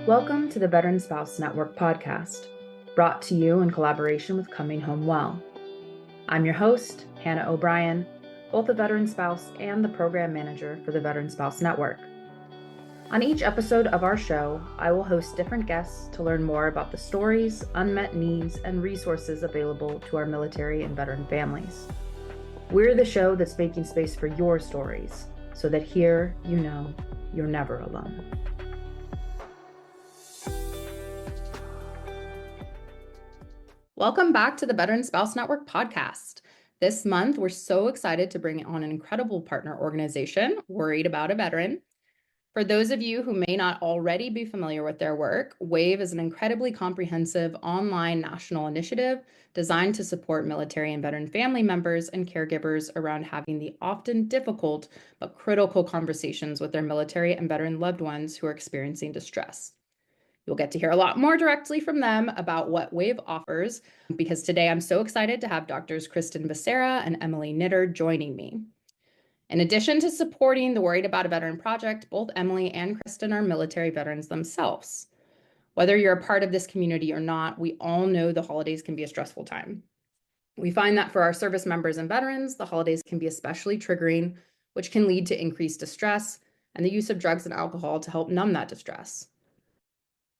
Welcome to the Veteran Spouse Network podcast, brought to you in collaboration with Coming Home Well. I'm your host, Hannah O'Brien, both a veteran spouse and the program manager for the Veteran Spouse Network. On each episode of our show, I will host different guests to learn more about the stories, unmet needs, and resources available to our military and veteran families. We're the show that's making space for your stories, so that here you know you're never alone. Welcome back to the Veteran Spouse Network podcast. This month, we're so excited to bring on an incredible partner organization, Worried About a Veteran. For those of you who may not already be familiar with their work, WAVE is an incredibly comprehensive online national initiative designed to support military and veteran family members and caregivers around having the often difficult but critical conversations with their military and veteran loved ones who are experiencing distress. You'll get to hear a lot more directly from them about what WAVE offers, because today I'm so excited to have Doctors Kristen Becerra and Emily Knitter joining me. In addition to supporting the Worried About a Veteran project, both Emily and Kristen are military veterans themselves. Whether you're a part of this community or not, we all know the holidays can be a stressful time. We find that for our service members and veterans, the holidays can be especially triggering, which can lead to increased distress and the use of drugs and alcohol to help numb that distress.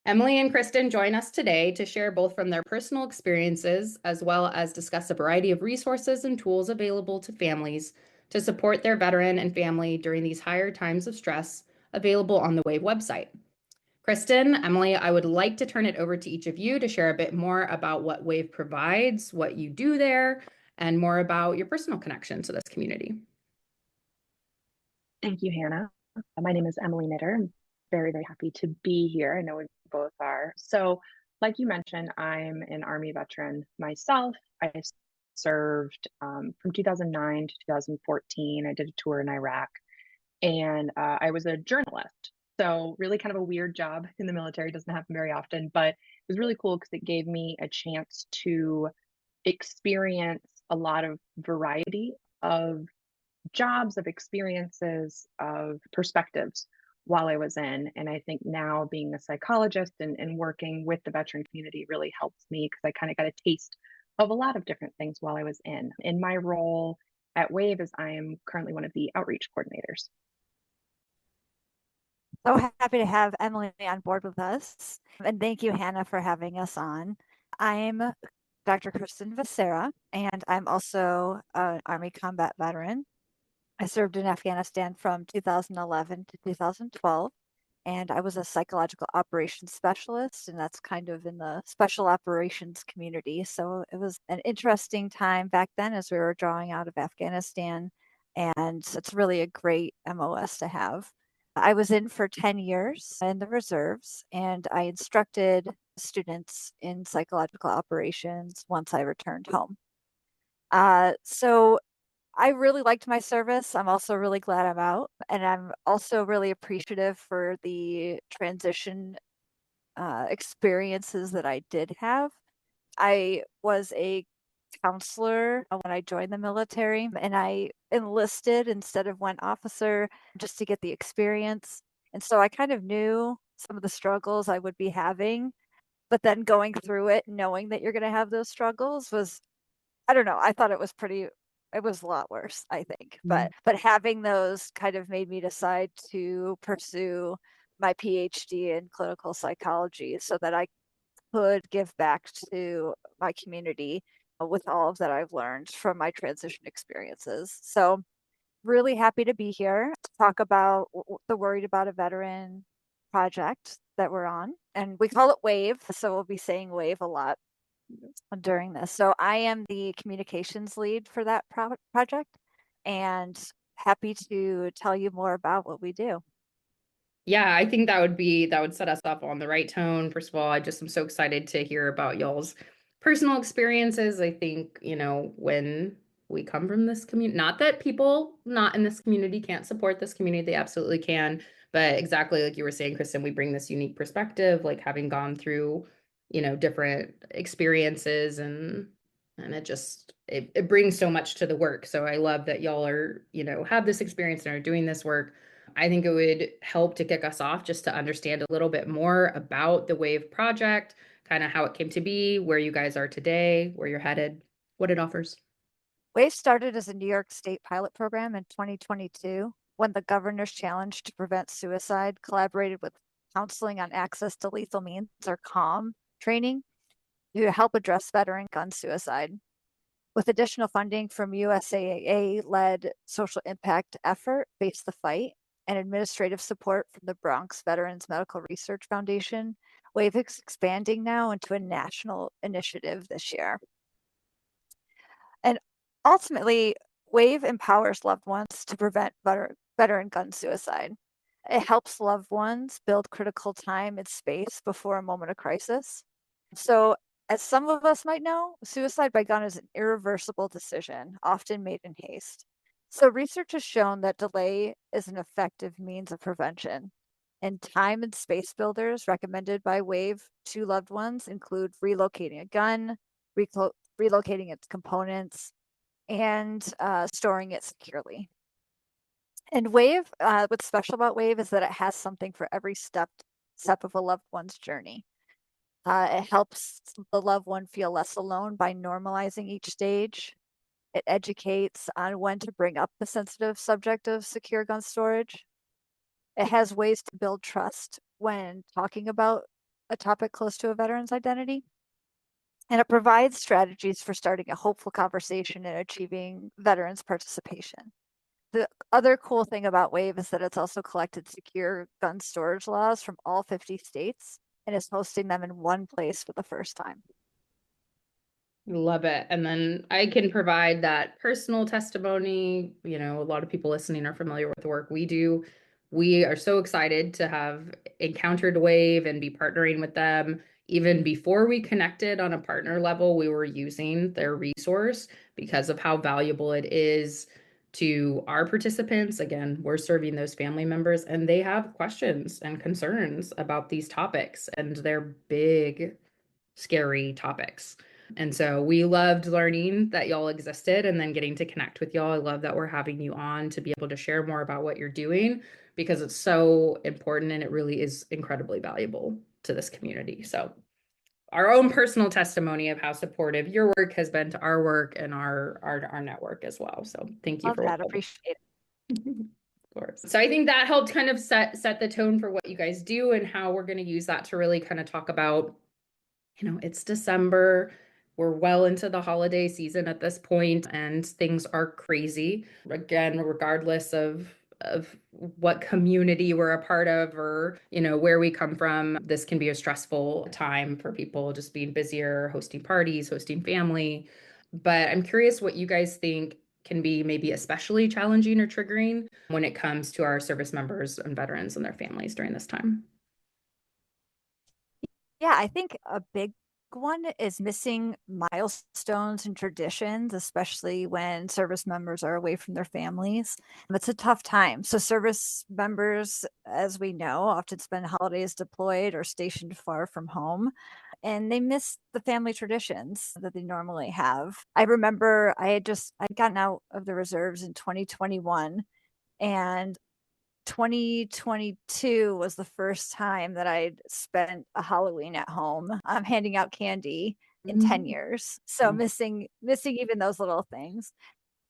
Emily and Kristen join us today to share both from their personal experiences as well as discuss a variety of resources and tools available to families to support their veteran and family during these higher times of stress, available on the WAVE website. Kristen, Emily, I would like to turn it over to each of you to share a bit more about what WAVE provides, what you do there, and more about your personal connection to this community. Thank you, Hannah. My name is Emily Knitter. I'm very, very happy to be here. I know we both are. So, like you mentioned, I'm an Army veteran myself. I served from 2009 to 2014. I did a tour in Iraq, and I was a journalist. So, really kind of a weird job in the military. It doesn't happen very often, but it was really cool because it gave me a chance to experience a lot of variety of jobs, of experiences, of perspectives while I was in. And I think now being a psychologist and working with the veteran community really helps me because I kind of got a taste of a lot of different things while I was in. In my role at WAVE is I am currently one of the outreach coordinators. So happy to have Emily on board with us. And thank you, Hannah, for having us on. I'm Dr. Kristen Becerra, and I'm also an Army combat veteran. I served in Afghanistan from 2011 to 2012, and I was a psychological operations specialist, and that's kind of in the special operations community. So it was an interesting time back then as we were drawing out of Afghanistan, and it's really a great MOS to have. I was in for 10 years in the reserves, and I instructed students in psychological operations once I returned home. So I really liked my service. I'm also really glad I'm out, and I'm also really appreciative for the transition experiences that I did have. I was a counselor when I joined the military, and I enlisted instead of went officer just to get the experience. And so I kind of knew some of the struggles I would be having, but then going through it, knowing that you're going to have those struggles was, I don't know, I thought it was it was a lot worse, I think. But having those kind of made me decide to pursue my PhD in clinical psychology so that I could give back to my community with all of that I've learned from my transition experiences. So really happy to be here to talk about the Worried About a Veteran project that we're on. And we call it WAVE, so we'll be saying WAVE a lot during this. So I am the communications lead for that project, and happy to tell you more about what we do. Yeah, I think that would set us off on the right tone. First of all, I just am so excited to hear about y'all's personal experiences. I think, when we come from this community, not that people not in this community can't support this community, they absolutely can. But exactly like you were saying, Kristen, we bring this unique perspective, like having gone through, different experiences and it brings so much to the work. So I love that y'all are, have this experience and are doing this work. I think it would help to kick us off just to understand a little bit more about the WAVE project, kind of how it came to be, where you guys are today, where you're headed, what it offers. WAVE started as a New York State pilot program in 2022 when the Governor's Challenge to Prevent Suicide collaborated with Counseling on Access to Lethal Means, or CALM, training to help address veteran gun suicide. With additional funding from USAA-led social impact effort, Face the Fight, and administrative support from the Bronx Veterans Medical Research Foundation, WAVE is expanding now into a national initiative this year. And ultimately, WAVE empowers loved ones to prevent veteran gun suicide. It helps loved ones build critical time and space before a moment of crisis. So, as some of us might know, suicide by gun is an irreversible decision, often made in haste. So, research has shown that delay is an effective means of prevention. And time and space builders recommended by WAVE to loved ones include relocating a gun, relocating its components, and storing it securely. And WAVE, what's special about WAVE is that it has something for every step of a loved one's journey. It helps the loved one feel less alone by normalizing each stage. It educates on when to bring up the sensitive subject of secure gun storage. It has ways to build trust when talking about a topic close to a veteran's identity. And it provides strategies for starting a hopeful conversation and achieving veterans' participation. The other cool thing about WAVE is that it's also collected secure gun storage laws from all 50 states and is hosting them in one place for the first time. Love it. And then I can provide that personal testimony. You know, a lot of people listening are familiar with the work we do. We are so excited to have encountered WAVE and be partnering with them. Even before we connected on a partner level, we were using their resource because of how valuable it is to our participants. Again, we're serving those family members and they have questions and concerns about these topics, and they're big, scary topics. And so we loved learning that y'all existed and then getting to connect with y'all. I love that we're having you on to be able to share more about what you're doing because it's so important and it really is incredibly valuable to this community. So our own personal testimony of how supportive your work has been to our work and our network as well. So thank you Love for that. Appreciate it. Of course. So I think that helped kind of set the tone for what you guys do and how we're going to use that to really kind of talk about, you know, it's December. We're well into the holiday season at this point, and things are crazy. Again, regardless of what community we're a part of or, you know, where we come from, this can be a stressful time for people just being busier, hosting parties, hosting family. But I'm curious what you guys think can be maybe especially challenging or triggering when it comes to our service members and veterans and their families during this time. Yeah, I think a big one is missing milestones and traditions, especially when service members are away from their families. It's a tough time. So, service members, as we know, often spend holidays deployed or stationed far from home, and they miss the family traditions that they normally have. I remember I'd gotten out of the reserves in 2021, and 2022 was the first time that I'd spent a Halloween at home. I'm handing out candy in 10 years. So missing even those little things.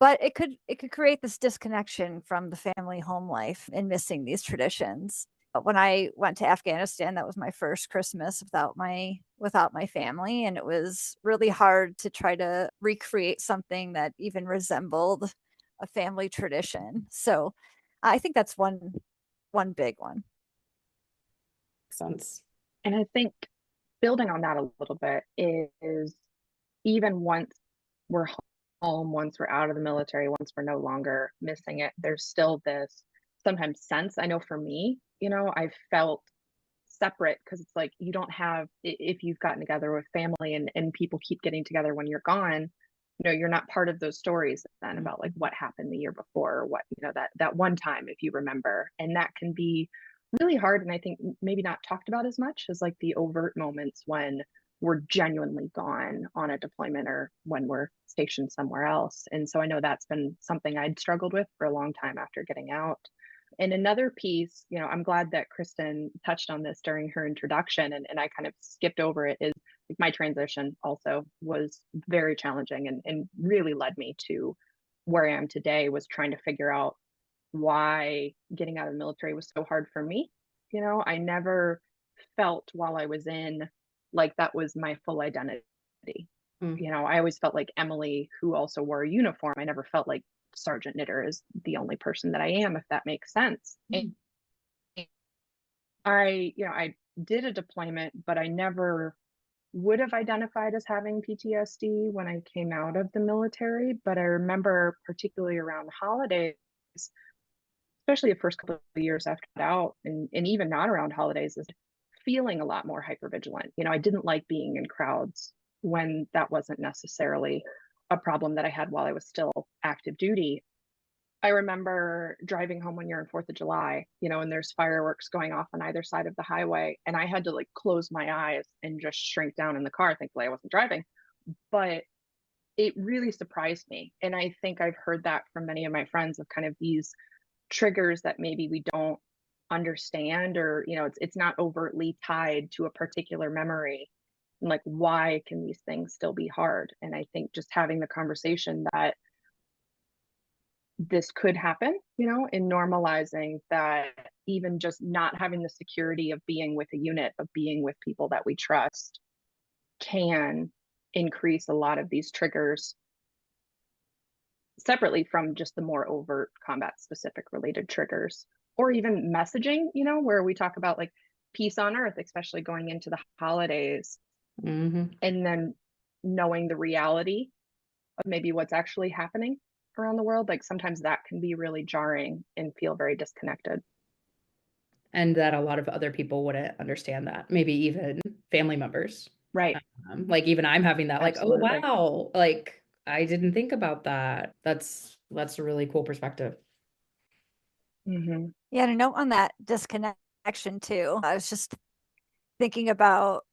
But it could create this disconnection from the family home life and missing these traditions. But when I went to Afghanistan, that was my first Christmas without my family, and it was really hard to try to recreate something that even resembled a family tradition. So I think that's one big one. Sense. And I think building on that a little bit is even once we're home, once we're out of the military, once we're no longer missing it, there's still this sometimes sense. I know for me, you know, I felt separate because it's like you don't have, if you've gotten together with family and people keep getting together when you're gone, you know, you're not part of those stories then about like what happened the year before or what, you know, that one time, if you remember. And that can be really hard, and I think maybe not talked about as much as like the overt moments when we're genuinely gone on a deployment or when we're stationed somewhere else. And so I know that's been something I'd struggled with for a long time after getting out. And another piece, I'm glad that Kristen touched on this during her introduction, and I kind of skipped over it, is like my transition also was very challenging and really led me to where I am today, was trying to figure out why getting out of the military was so hard for me. I never felt while I was in like that was my full identity. I always felt like Emily, who also wore a uniform. I never felt like Sergeant Knitter is the only person that I am, if that makes sense. And I did a deployment, but I never would have identified as having PTSD when I came out of the military. But I remember, particularly around holidays, especially the first couple of years after that out, and even not around holidays, is feeling a lot more hypervigilant. I didn't like being in crowds when that wasn't necessarily a problem that I had while I was still active duty. I remember driving home one year on 4th of July, and there's fireworks going off on either side of the highway. And I had to like close my eyes and just shrink down in the car. Thankfully, I wasn't driving, but it really surprised me. And I think I've heard that from many of my friends, of kind of these triggers that maybe we don't understand, or it's not overtly tied to a particular memory, and like, why can these things still be hard? And I think just having the conversation that this could happen, in normalizing that, even just not having the security of being with a unit, of being with people that we trust, can increase a lot of these triggers, separately from just the more overt combat specific related triggers, or even messaging, where we talk about like peace on earth, especially going into the holidays, and then knowing the reality of maybe what's actually happening around the world. Like sometimes that can be really jarring and feel very disconnected. And that a lot of other people wouldn't understand that, maybe even family members. Right. Like even I'm having that, like, oh Absolutely. wow, like I didn't think about that. That's a really cool perspective. Yeah, and a note on that disconnection too. I was just thinking about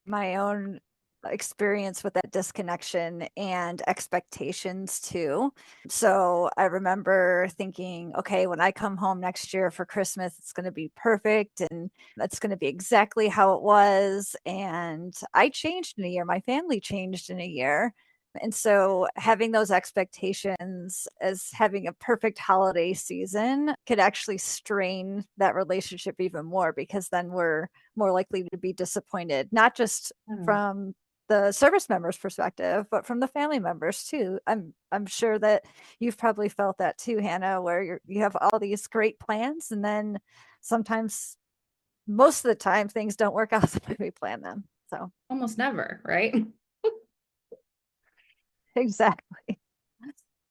my own experience with that disconnection and expectations too. So I remember thinking, okay, when I come home next year for Christmas, it's going to be perfect and it's going to be exactly how it was. And I changed in a year, my family changed in a year. And so having those expectations as having a perfect holiday season could actually strain that relationship even more, because then we're more likely to be disappointed, not just from the service members' perspective, but from the family members too. I'm sure that you've probably felt that too, Hannah, where you have all these great plans, and then sometimes, most of the time, things don't work out the way we plan them. So Almost never, right? exactly.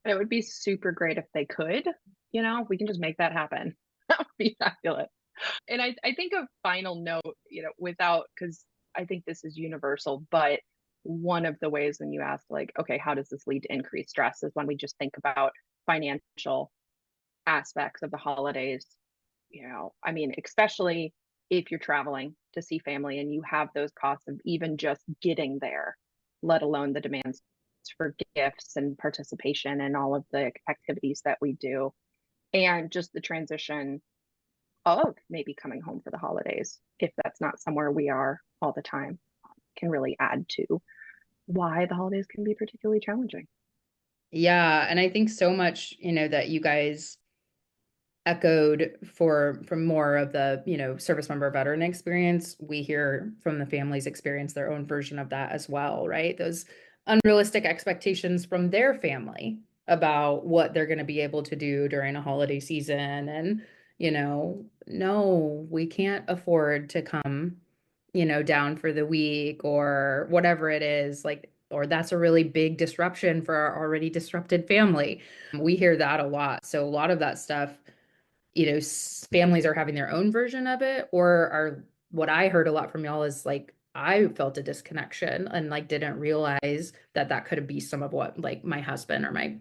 It would be super great if they could, we can just make that happen. That would be fabulous. And I think a final note, without, because I think this is universal, but one of the ways when you ask, like, okay, how does this lead to increased stress, is when we just think about financial aspects of the holidays. I mean, especially if you're traveling to see family and you have those costs of even just getting there, let alone the demands for gifts and participation and all of the activities that we do, and just the transition of maybe coming home for the holidays, if that's not somewhere we are all the time, can really add to why the holidays can be particularly challenging. Yeah, and I think so much, that you guys echoed from more of the, service member veteran experience. We hear from the families experience their own version of that as well, right? Those unrealistic expectations from their family about what they're going to be able to do during a holiday season. And, no, we can't afford to come, down for the week or whatever it is, like, or that's a really big disruption for our already disrupted family. We hear that a lot. So a lot of that stuff, families are having their own version of it, or are, what I heard a lot from y'all is like, I felt a disconnection and like didn't realize that that could be some of what like my husband or my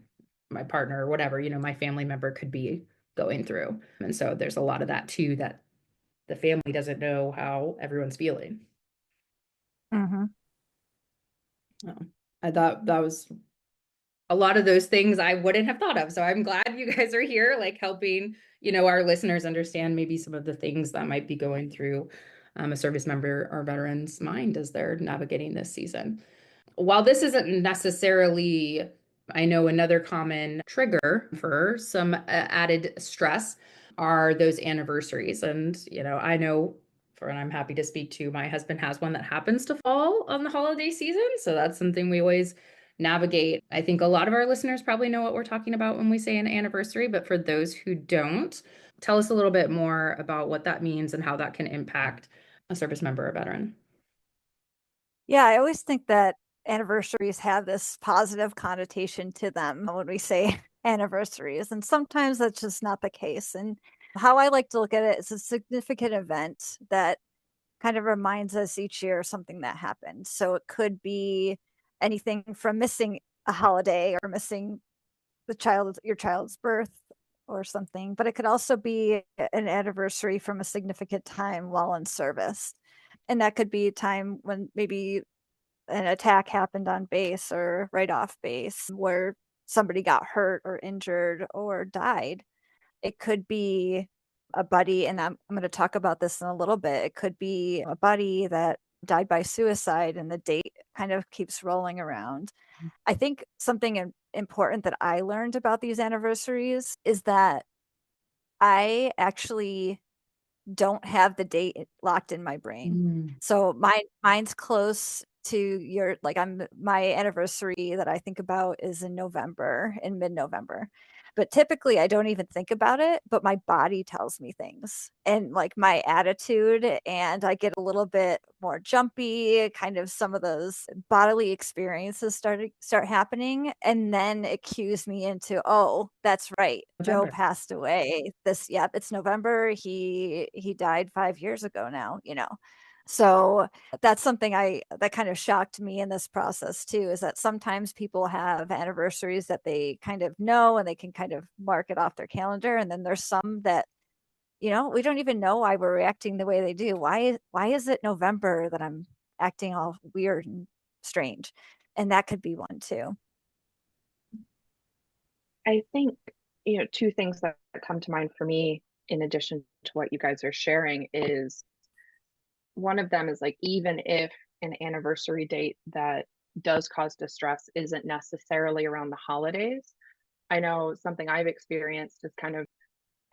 partner or whatever, my family member could be going through. And so there's a lot of that too, that the family doesn't know how everyone's feeling. Mm-hmm. I thought that was a lot of those things I wouldn't have thought of. So I'm glad you guys are here, like helping, our listeners understand maybe some of the things that might be going through a service member or veteran's mind as they're navigating this season. While this isn't necessarily, I know another common trigger for some added stress are those anniversaries. And, I know and I'm happy to speak to, my husband has one that happens to fall on the holiday season. So that's something we always navigate. I think a lot of our listeners probably know what we're talking about when we say an anniversary, but for those who don't, tell us a little bit more about what that means and how that can impact a service member or veteran. Yeah, I always think that anniversaries have this positive connotation to them when we say anniversaries, and sometimes that's just not the case. And how I like to look at it is a significant event that kind of reminds us each year of something that happened. So it could be anything from missing a holiday or missing your child's birth or something, but it could also be an anniversary from a significant time while in service. And that could be a time when maybe an attack happened on base or right off base where somebody got hurt or injured or died. It could be a buddy, and I'm going to talk about this in a little bit. It could be a buddy that died by suicide and the date kind of keeps rolling around. I think something important that I learned about these anniversaries is that I actually don't have the date locked in my brain. Mm. So mine's close to my anniversary that I think about is in November, in mid-November. But typically I don't even think about it, but my body tells me things and like my attitude, and I get a little bit more jumpy, kind of some of those bodily experiences start happening, and then it cues me into, oh, that's right. Joe November. passed away. It's November. He died 5 years ago now. So that's something that kind of shocked me in this process too, is that sometimes people have anniversaries that they kind of know and they can kind of mark it off their calendar. And then there's some that, we don't even know why we're reacting the way they do. Why is it November that I'm acting all weird and strange? And that could be one too. I think, two things that come to mind for me, in addition to what you guys are sharing, is one of them is like, even if an anniversary date that does cause distress isn't necessarily around the holidays, I know something I've experienced is kind of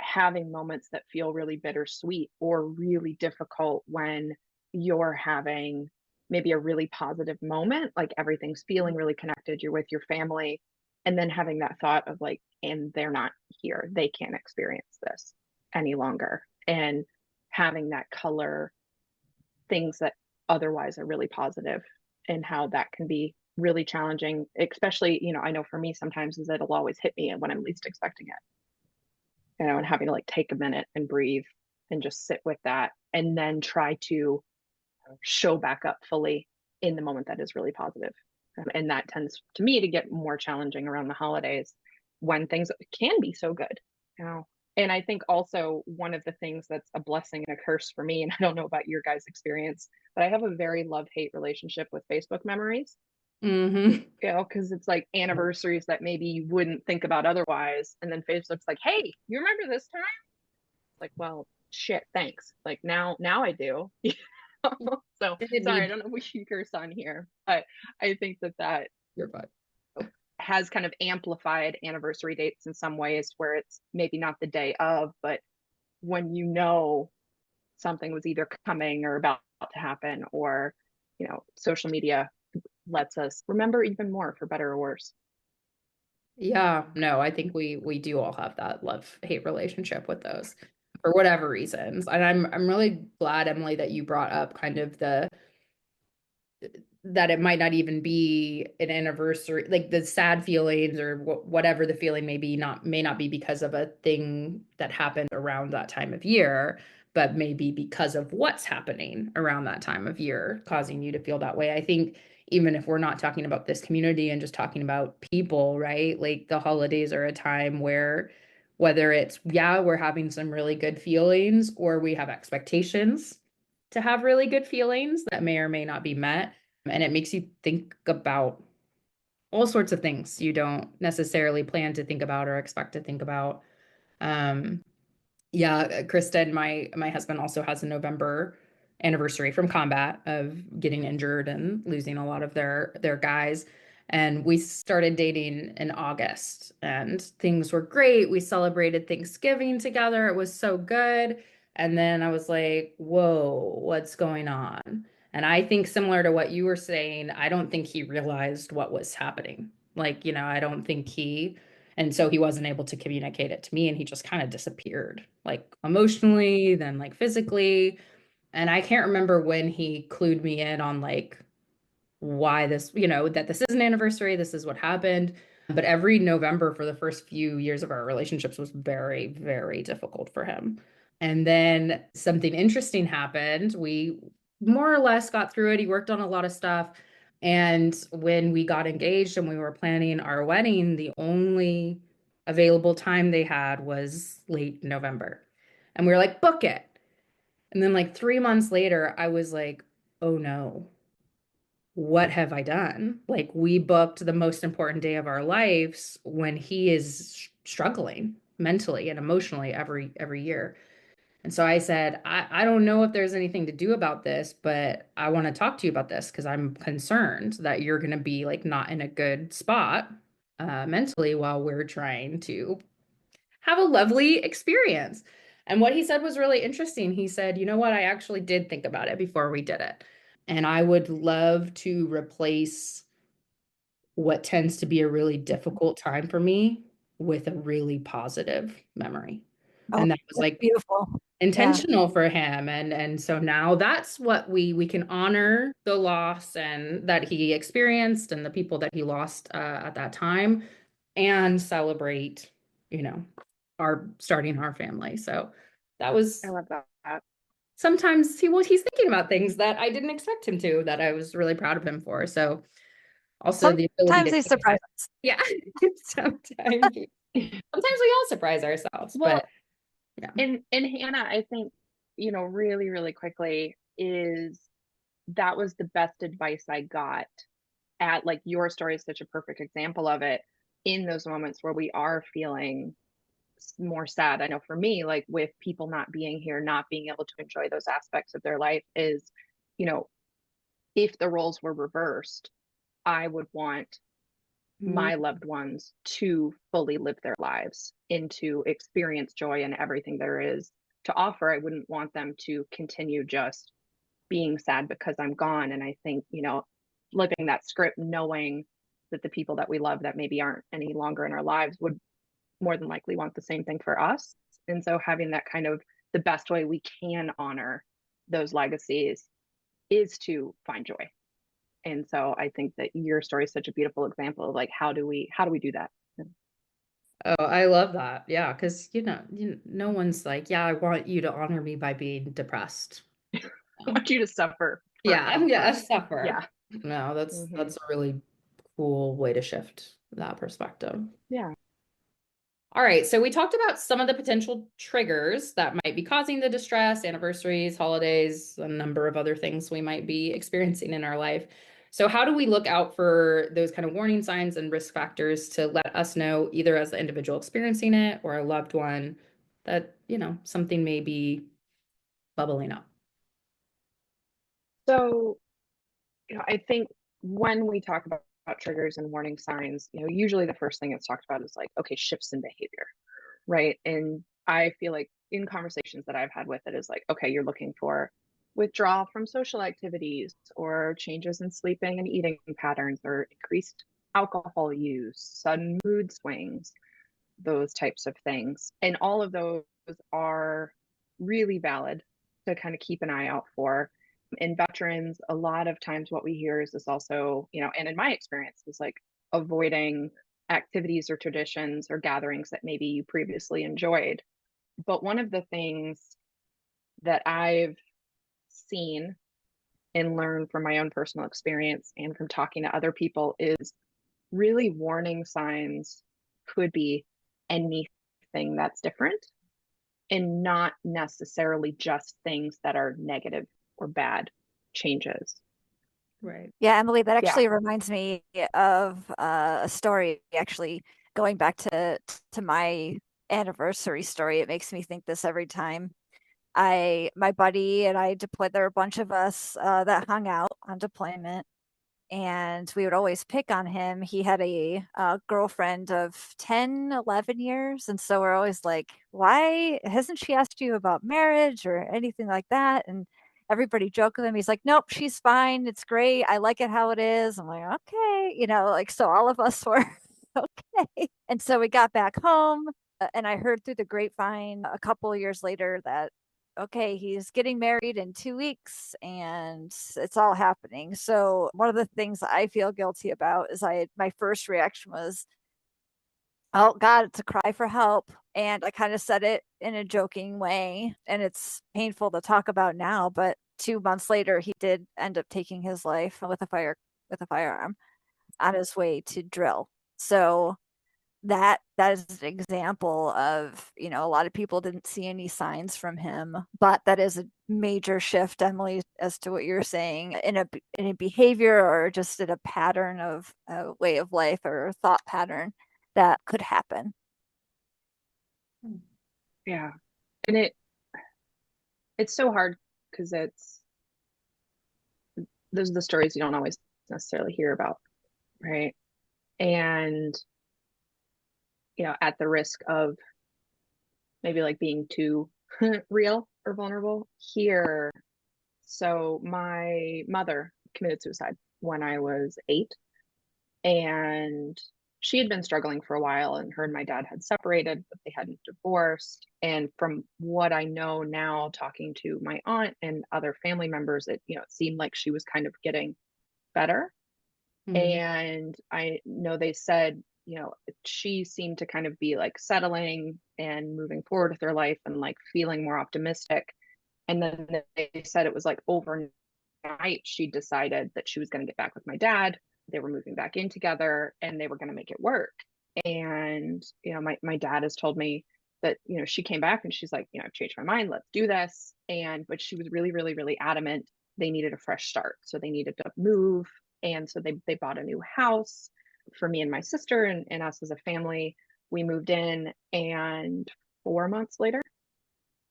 having moments that feel really bittersweet or really difficult when you're having maybe a really positive moment, like everything's feeling really connected, you're with your family, and then having that thought of like, and they're not here, they can't experience this any longer, and having that color things that otherwise are really positive, and how that can be really challenging, especially, I know for me sometimes is that it'll always hit me when I'm least expecting it, and having to like take a minute and breathe and just sit with that and then try to show back up fully in the moment that is really positive. And that tends to me to get more challenging around the holidays when things can be so good. You know, and I think also one of the things that's a blessing and a curse for me, and I don't know about your guys' experience, but I have a very love-hate relationship with Facebook memories. Mm-hmm. Because it's like anniversaries that maybe you wouldn't think about otherwise. And then Facebook's like, hey, you remember this time? Like, well, shit, thanks. Like now I do. So sorry, I don't know what you curse on here, but I think that You're fine. has kind of amplified anniversary dates in some ways, where it's maybe not the day of, but when something was either coming or about to happen, or social media lets us remember even more, for better or worse. Yeah, no, I think we do all have that love-hate relationship with those for whatever reasons. And I'm really glad, Emily, that you brought up kind of that it might not even be an anniversary, like the sad feelings or whatever the feeling may not be because of a thing that happened around that time of year, but maybe because of what's happening around that time of year causing you to feel that way. I think even if we're not talking about this community and just talking about people, right? Like the holidays are a time where whether it's, yeah, we're having some really good feelings or we have expectations to have really good feelings that may or may not be met. And it makes you think about all sorts of things you don't necessarily plan to think about or expect to think about. Um, yeah, Kristen, my husband also has a November anniversary from combat of getting injured and losing a lot of their guys. And we started dating in August and things were great. We celebrated Thanksgiving together. It was so good. And then I was like, whoa, what's going on? And I think similar to what you were saying, I don't think he realized what was happening. Like, I don't think and so he wasn't able to communicate it to me and he just kind of disappeared, like emotionally, then like physically. And I can't remember when he clued me in on like why this, that this is an anniversary, this is what happened. But every November for the first few years of our relationships was very, very difficult for him. And then something interesting happened. We more or less got through it. He worked on a lot of stuff. And when we got engaged and we were planning our wedding, the only available time they had was late November. And we were like, book it. And then, like 3 months later, I was like, oh no, what have I done? Like, we booked the most important day of our lives when he is struggling mentally and emotionally every year. And so I said, I don't know if there's anything to do about this, but I want to talk to you about this because I'm concerned that you're going to be like not in a good spot mentally while we're trying to have a lovely experience. And what he said was really interesting. He said, you know what? I actually did think about it before we did it. And I would love to replace what tends to be a really difficult time for me with a really positive memory. Oh, And that was that's like beautiful. Yeah. intentional for him. And so now that's what we can honor the loss and that he experienced and the people that he lost at that time and celebrate, you know, our starting our family. So that I was love that. sometimes he's thinking about things that I didn't expect him to, that I was really proud of him for. So also the ability Sometimes to they surprise us. yeah, sometimes we all surprise ourselves, Well, but yeah. and Hannah, I think, really, really quickly is that was the best advice I got at, like, your story is such a perfect example of it in those moments where we are feeling more sad. I know for me, like with people not being here, not being able to enjoy those aspects of their life is, you know, if the roles were reversed, I would want Mhm. my loved ones to fully live their lives and to experience joy and everything there is to offer. I wouldn't want them to continue just being sad because I'm gone. And I think, living that script, knowing that the people that we love that maybe aren't any longer in our lives would more than likely want the same thing for us. And so having that kind of the best way we can honor those legacies is to find joy. And so I think that your story is such a beautiful example of like how do we do that? Oh, I love that. Yeah, because no one's like, yeah, I want you to honor me by being depressed. I want you to suffer Yeah, I'm forever. gonna suffer. Yeah. No, Hmm. that's a really cool way to shift that perspective. Yeah. All right, so we talked about some of the potential triggers that might be causing the distress, anniversaries, holidays, a number of other things we might be experiencing in our life. So how do we look out for those kind of warning signs and risk factors to let us know, either as the individual experiencing it or a loved one, that, something may be bubbling up? So, I think when we talk about triggers and warning signs, usually the first thing that's talked about is like, okay, shifts in behavior, right? And I feel like in conversations that I've had with it is like, okay, you're looking for withdrawal from social activities or changes in sleeping and eating patterns or increased alcohol use, sudden mood swings, those types of things. And all of those are really valid to kind of keep an eye out for. In veterans, a lot of times what we hear is this also, and in my experience, is like avoiding activities or traditions or gatherings that maybe you previously enjoyed. But one of the things that I've seen and learned from my own personal experience and from talking to other people is really warning signs could be anything that's different and not necessarily just things that are negative or bad changes, Right. Yeah, Emily, that Yeah. actually reminds me of a story, actually, going back to my anniversary story. It makes me think this every time. My buddy and I deployed, there were a bunch of us that hung out on deployment, and we would always pick on him. He had a girlfriend of 10, 11 years. And so we're always like, why hasn't she asked you about marriage or anything like that? And everybody joked with him. He's like, nope, she's fine. It's great. I like it how it is. I'm like, okay. Like, so all of us were okay. And so we got back home, and I heard through the grapevine a couple of years later that, okay, he's getting married in 2 weeks and it's all happening. So one of the things I feel guilty about is my first reaction was, oh God, it's a cry for help. And I kind of said it in a joking way. And it's painful to talk about now, but 2 months later, he did end up taking his life with a firearm on his way to drill. So that is an example of, a lot of people didn't see any signs from him, but that is a major shift, Emily, as to what you're saying, in a behavior or just in a pattern of a way of life or thought pattern that could happen. Yeah. And it's so hard because those are the stories you don't always necessarily hear about, right? And at the risk of maybe like being too real or vulnerable here. So my mother committed suicide when I was 8, and she had been struggling for a while, and her and my dad had separated, but they hadn't divorced. And from what I know now, talking to my aunt and other family members, it seemed like she was kind of getting better. Mhm. And I know they said, she seemed to kind of be like settling and moving forward with her life and like feeling more optimistic. And then they said it was like overnight she decided that she was going to get back with my dad. They were moving back in together and they were going to make it work. And my dad has told me that she came back and she's like, I've changed my mind, let's do this. But she was really, really, really adamant they needed a fresh start, so they needed to move. And so they bought a new house for me and my sister, and us as a family. We moved in, and 4 months later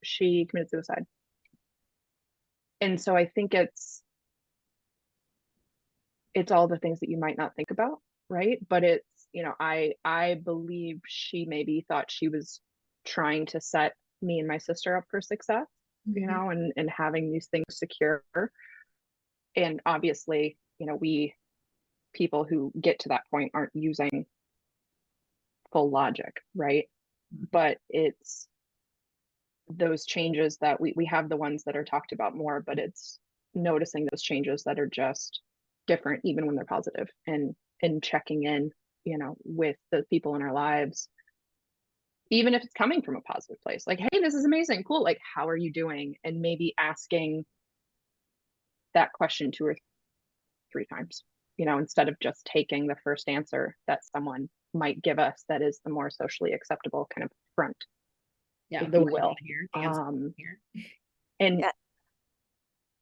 she committed suicide. And so I think it's all the things that you might not think about, right? But it's, I believe she maybe thought she was trying to set me and my sister up for success, and having these things secure. And obviously, we people who get to that point aren't using full logic, right? But it's those changes that we have, the ones that are talked about more, but it's noticing those changes that are just different even when they're positive, and checking in with the people in our lives, even if it's coming from a positive place, like, hey, this is amazing, cool, like, how are you doing? And maybe asking that question 2 or 3 times, instead of just taking the first answer that someone might give us that is the more socially acceptable kind of front, Yeah, if the you one you will. want to hear, the answer you want to hear. And Yeah.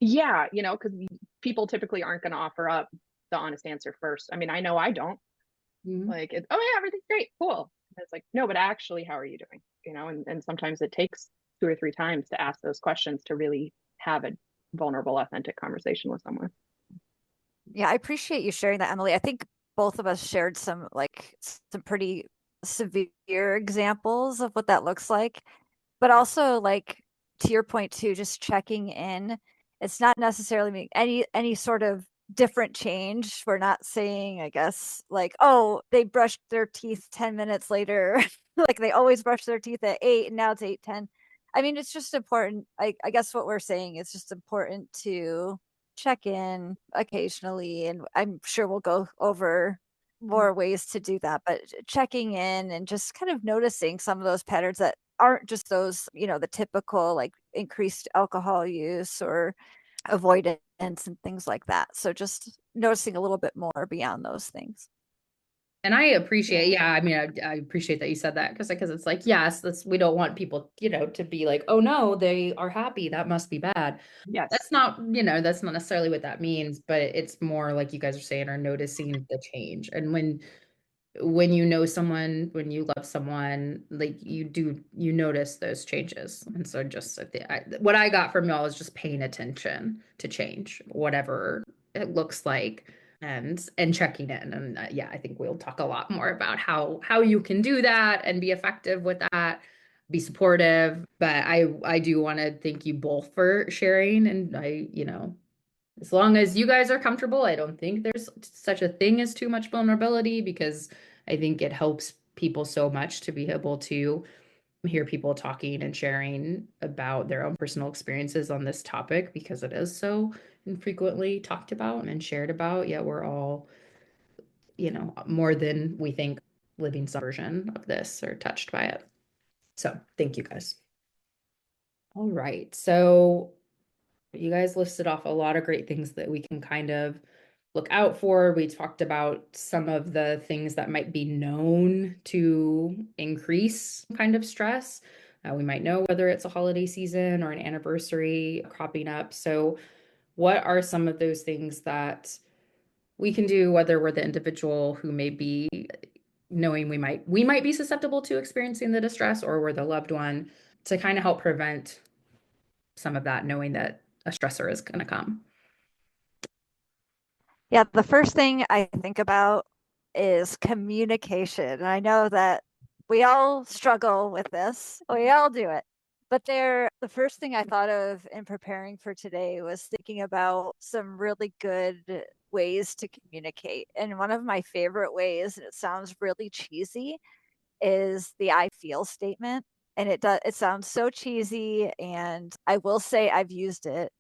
yeah, because people typically aren't going to offer up the honest answer first. I mean, I know I don't. Mhm. Like, oh yeah, everything's great, cool. And it's like, no, but actually, how are you doing? And sometimes it takes 2 or 3 times to ask those questions to really have a vulnerable, authentic conversation with someone. Yeah, I appreciate you sharing that, Emily. I think both of us shared some pretty severe examples of what that looks like. But also, like, to your point too, just checking in. It's not necessarily any sort of different change. We're not saying, I guess, like, oh, they brushed their teeth 10 minutes later. Like they always brush their teeth at 8 and now it's 8:10. I mean, it's just important. I guess what we're saying is just important to check in occasionally, and I'm sure we'll go over more ways to do that, but checking in and just kind of noticing some of those patterns that aren't just those, the typical like increased alcohol use or avoidance and things like that. So just noticing a little bit more beyond those things. And I appreciate, Yeah. yeah, I mean, I appreciate that you said that because it's like, yes, that's we don't want people, to be like, oh no, they are happy. That must be bad. Yes. That's not necessarily what that means, but it's more like you guys are saying, are noticing the change. And when you know someone, when you love someone, like you notice those changes. And so just what I got from y'all is just paying attention to change, whatever it looks like, and checking in. And yeah, I think we'll talk a lot more about how you can do that and be effective with that, be supportive. But I do want to thank you both for sharing. And as long as you guys are comfortable, I don't think there's such a thing as too much vulnerability, because I think it helps people so much to be able to hear people talking and sharing about their own personal experiences on this topic, because it is so infrequently talked about and shared about. Yet we're all, more than we think, living some version of this or touched by it. So thank you guys. All right. So you guys listed off a lot of great things that we can kind of look out for. We talked about some of the things that might be known to increase kind of stress. We might know whether it's a holiday season or an anniversary cropping up. So, what are some of those things that we can do, whether we're the individual who may be knowing we might be susceptible to experiencing the distress, or we're the loved one, to kind of help prevent some of that, knowing that a stressor is going to come? Yeah, the first thing I think about is communication. And I know that we all struggle with this. We all do it. But the first thing I thought of in preparing for today was thinking about some really good ways to communicate. And one of my favorite ways, and it sounds really cheesy, is the I feel statement. And it sounds so cheesy, and I will say I've used it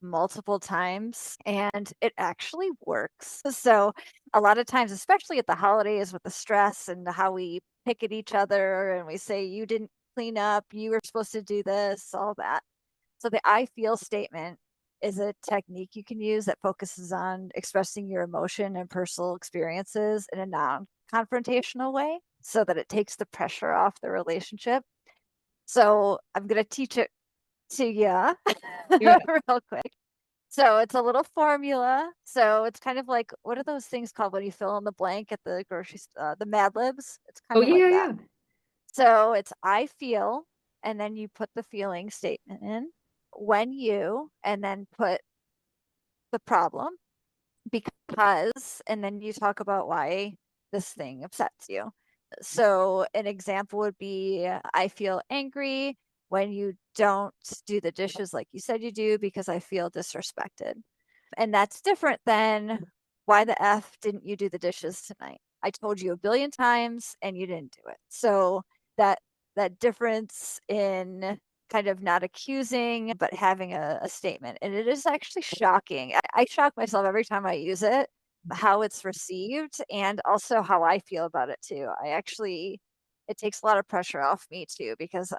multiple times and it actually works. So a lot of times, especially at the holidays with the stress and how we pick at each other and we say you didn't clean up, you were supposed to do this, all that. So the I feel statement is a technique you can use that focuses on expressing your emotion and personal experiences in a non-confrontational way so that it takes the pressure off the relationship. So I'm going to teach it to you Yeah. real quick. So it's a little formula. So it's kind of like, what are those things called when you fill in the blank at the grocery store? The Mad Libs. It's Oh kind of yeah, like yeah, that. yeah. So it's I feel, and then you put the feeling statement in. When you, and then put the problem, because, and then you talk about why this thing upsets you. So an example would be, I feel angry when you don't do the dishes like you said you do because I feel disrespected. And that's different than, why the F didn't you do the dishes tonight? I told you a billion times and you didn't do it. So that that difference in kind of not accusing, but having a statement. And it is actually shocking. I shock myself every time I use it, how it's received and also how I feel about it too. It takes a lot of pressure off me too, because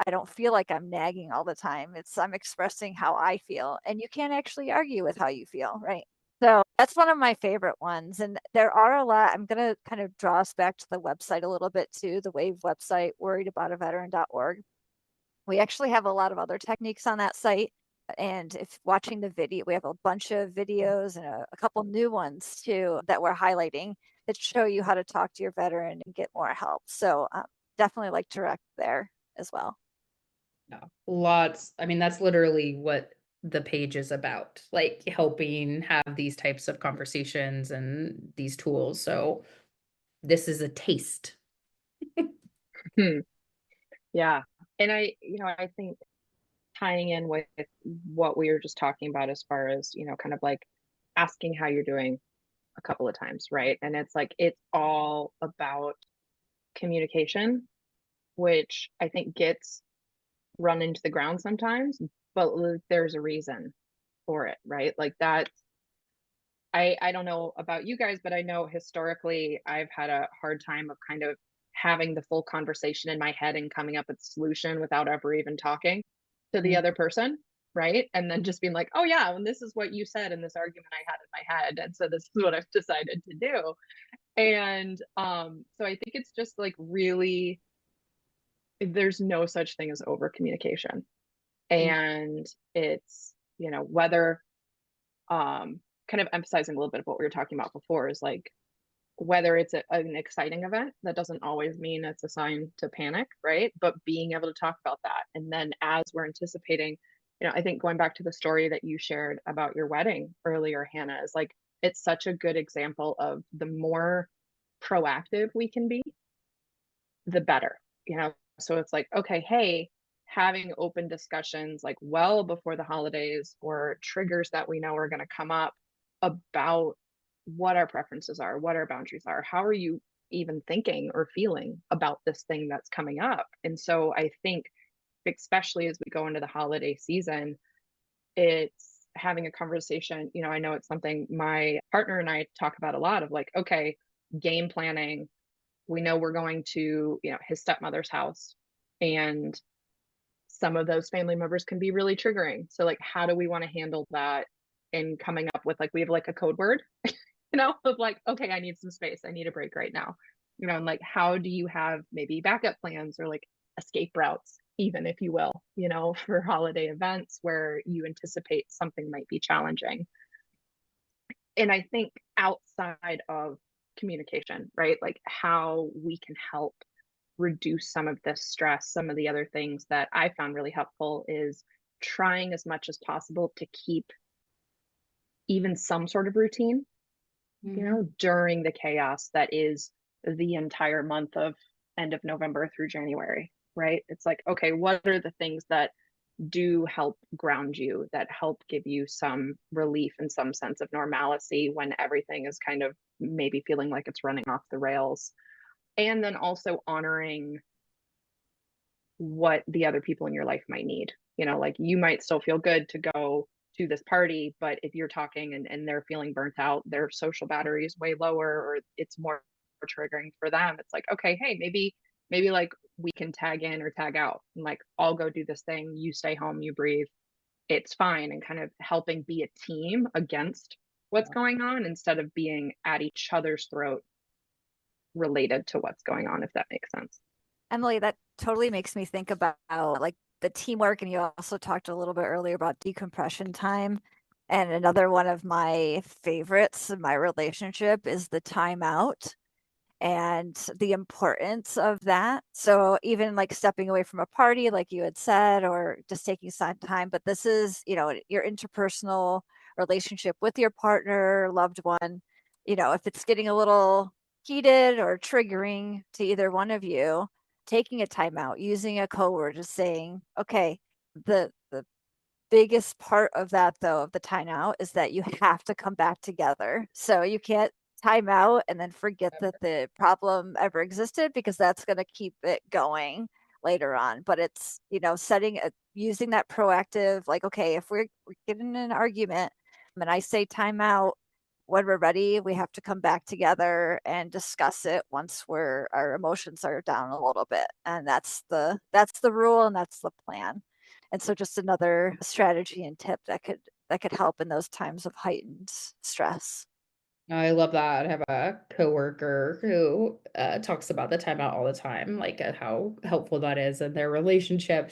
I don't feel like I'm nagging all the time. I'm expressing how I feel, and you can't actually argue with how you feel, right? So that's one of my favorite ones. And there are a lot. I'm going to kind of draw us back to the website a little bit too, the WAVE website, worriedaboutaveteran.org. We actually have a lot of other techniques on that site. And if watching the video, we have a bunch of videos and a couple new ones too that we're highlighting that show you how to talk to your veteran and get more help. So definitely like to direct there as well. Yeah. Lots. I mean, that's literally what the page is about, like helping have these types of conversations and these tools. So this is a taste. Hmm. Yeah. And I think tying in with what we were just talking about as far as, kind of like asking how you're doing a couple of times, right? And it's like it's all about communication, which I think gets run into the ground sometimes, but there's a reason for it, right? Like that. I don't know about you guys, but I know historically I've had a hard time of kind of having the full conversation in my head and coming up with a solution without ever even talking to the Mm. other person, right? And then just being like, oh yeah, and this is what you said in this argument I had in my head, and so this is what I've decided to do. And so I think it's just like really, there's no such thing as over communication. And it's, whether kind of emphasizing a little bit of what we were talking about before is like whether it's an exciting event, that doesn't always mean it's a sign to panic, right? But being able to talk about that. And then as we're anticipating, I think going back to the story that you shared about your wedding earlier, Hannah, is like, it's such a good example of the more proactive we can be, the better, So it's like, okay, hey, having open discussions like well before the holidays or triggers that we know are going to come up about what our preferences are, what our boundaries are, how are you even thinking or feeling about this thing that's coming up. And so I think, especially as we go into the holiday season, it's having a conversation. I know it's something my partner and I talk about a lot of like, okay, game planning. We know we're going to, his stepmother's house, and some of those family members can be really triggering. So like, how do we want to handle that? And coming up with like, we have like a code word, of like, okay, I need some space. I need a break right now. And like, how do you have maybe backup plans or like escape routes, even if you will, for holiday events where you anticipate something might be challenging. And I think outside of communication, right? Like how we can help reduce some of this stress. Some of the other things that I found really helpful is trying as much as possible to keep even some sort of routine, during the chaos that is the entire month of end of November through January, right? It's like, okay, what are the things that do help ground you, that help give you some relief and some sense of normalcy when everything is kind of maybe feeling like it's running off the rails? And then also honoring what the other people in your life might need. Like you might still feel good to go to this party, but if you're talking and they're feeling burnt out, their social battery is way lower, or it's more triggering for them. It's like, okay, hey, maybe like we can tag in or tag out, and like, I'll go do this thing, you stay home, you breathe, it's fine. And kind of helping be a team against what's going on instead of being at each other's throat related to what's going on, if that makes sense. Emily, that totally makes me think about like the teamwork. And you also talked a little bit earlier about decompression time. And another one of my favorites in my relationship is the timeout and the importance of that. So even like stepping away from a party, like you had said, or just taking some time, but this is, your interpersonal relationship with your partner, loved one, if it's getting a little heated or triggering to either one of you, taking a timeout, using a code word, just saying, okay, the biggest part of that though, of the timeout, is that you have to come back together. So you can't time out and then forget that the problem ever existed, because that's going to keep it going later on. But it's, using that proactive, like, okay, if we're getting in an argument and I say time out, when we're ready, we have to come back together and discuss it once our emotions are down a little bit. And that's the rule, and that's the plan. And so just another strategy and tip that could help in those times of heightened stress. I love that. I have a coworker who talks about the timeout all the time, like how helpful that is in their relationship.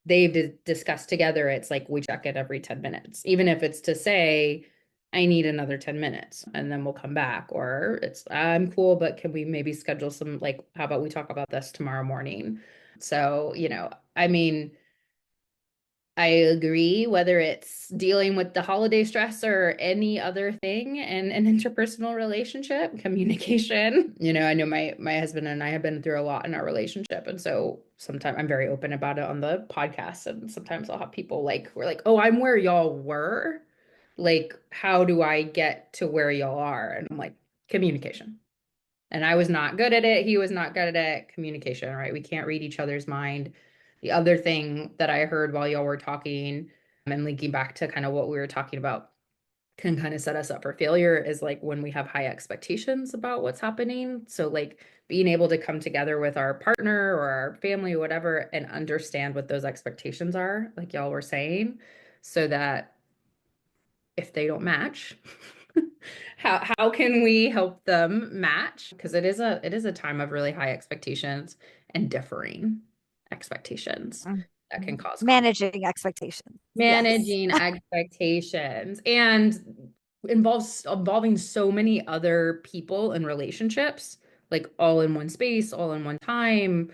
They've discussed together. It's like we check it every 10 minutes, even if it's to say, I need another 10 minutes and then we'll come back, or it's I'm cool, but can we maybe schedule some, like, how about we talk about this tomorrow morning? So, I mean, I agree, whether it's dealing with the holiday stress or any other thing in an interpersonal relationship, communication. I know my husband and I have been through a lot in our relationship. And so sometimes I'm very open about it on the podcast. And sometimes I'll have people like, we're like, oh, I'm where y'all were. Like, how do I get to where y'all are? And I'm like, communication. And I was not good at it. He was not good at it. Communication, right? We can't read each other's mind. The other thing that I heard while y'all were talking and linking back to kind of what we were talking about can kind of set us up for failure is like when we have high expectations about what's happening. So like being able to come together with our partner or our family or whatever and understand what those expectations are, like y'all were saying, so that if they don't match, How can we help them match? Because it is a time of really high expectations and differing expectations that can cause conflict. Managing expectations. Yes. Managing expectations and involving so many other people and relationships, like all in one space, all in one time,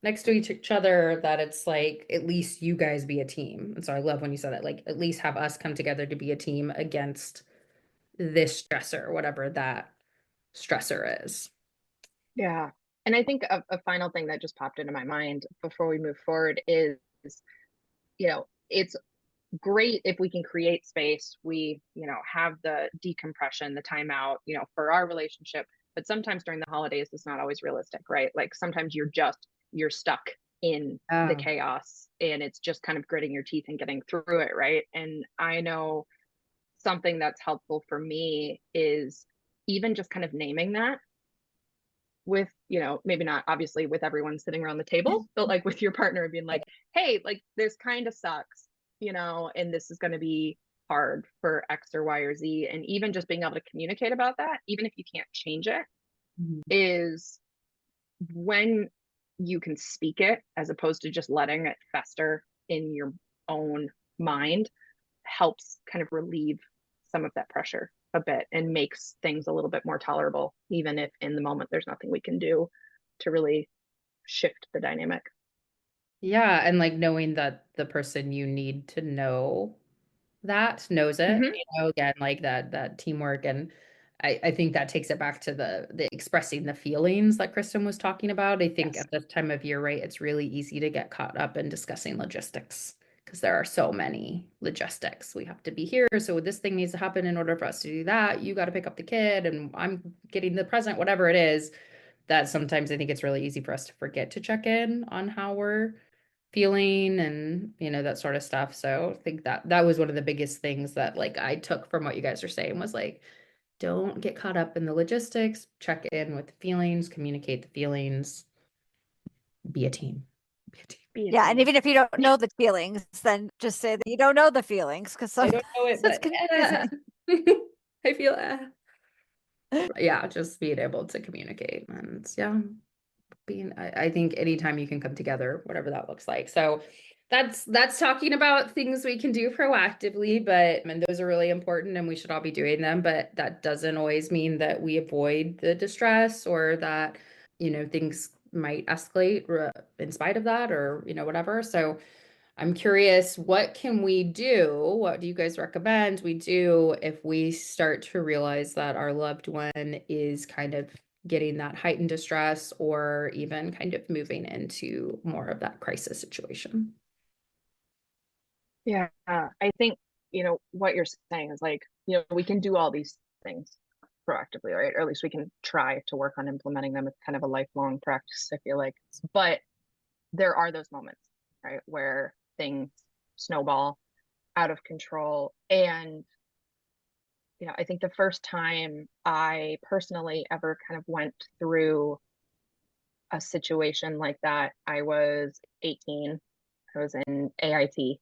next to each other, that it's like at least you guys be a team. And so I love when you said that, like at least have us come together to be a team against this stressor, whatever that stressor is. Yeah. And I think a final thing that just popped into my mind before we move forward is, it's great if we can create space. We, have the decompression, the timeout, for our relationship. But sometimes during the holidays, it's not always realistic, right? Like sometimes you're stuck in the Oh, chaos and it's just kind of gritting your teeth and getting through it, right? And I know something that's helpful for me is even just kind of naming that with, maybe not obviously with everyone sitting around the table, but like with your partner being like, hey, like this kind of sucks, and this is going to be hard for X or Y or Z. And even just being able to communicate about that, even if you can't change it, mhm. is when you can speak it as opposed to just letting it fester in your own mind, helps kind of relieve some of that pressure a bit and makes things a little bit more tolerable, even if in the moment there's nothing we can do to really shift the dynamic. Yeah, and like knowing that the person you need to know that knows it, Mm-hmm. again, like that teamwork. And I think that takes it back to the expressing the feelings that Kristen was talking about. I think Yes. at this time of year, right, it's really easy to get caught up in discussing logistics because there are so many logistics. We have to be here, so this thing needs to happen in order for us to do that. You got to pick up the kid, and I'm getting the present, whatever it is. That sometimes I think it's really easy for us to forget to check in on how we're feeling and that sort of stuff. So I think that was one of the biggest things that like I took from what you guys are saying was like, don't get caught up in the logistics, check in with the feelings, communicate the feelings, be a team. Be a team. Be a Yeah, and team. even if you don't know the feelings, then just say that you don't know the feelings because I sometimes don't know it, it's but confusing. I feel yeah, just being able to communicate and yeah, I think anytime you can come together, whatever that looks like. So that's talking about things we can do proactively, but and those are really important and we should all be doing them, but that doesn't always mean that we avoid the distress or that, things might escalate in spite of that or, whatever. So I'm curious, what can we do? What do you guys recommend we do if we start to realize that our loved one is kind of getting that heightened distress or even kind of moving into more of that crisis situation? Yeah. I think, what you're saying is like, we can do all these things proactively, right? Or at least we can try to work on implementing them. It's kind of a lifelong practice, I feel like. But there are those moments, right, where things snowball out of control. And, I think the first time I personally ever kind of went through a situation like that, I was 18. I was in AIT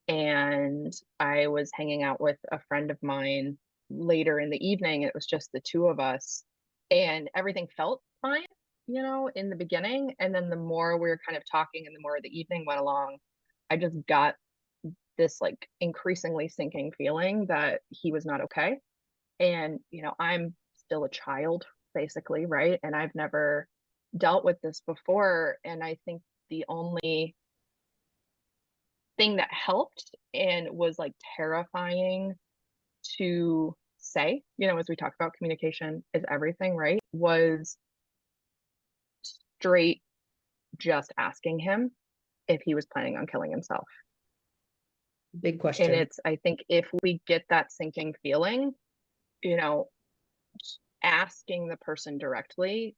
and I was hanging out with a friend of mine later in the evening. It was just the two of us, and everything felt fine, in the beginning. And then the more we were kind of talking and the more the evening went along, I just got this like increasingly sinking feeling that he was not okay. And, I'm still a child, basically, right? And I've never dealt with this before. And I think the only thing that helped and was like terrifying to say, as we talk about communication is everything, right? Was straight just asking him if he was planning on killing himself. Big And question. it's, I think if we get that sinking feeling, you know, asking the person directly,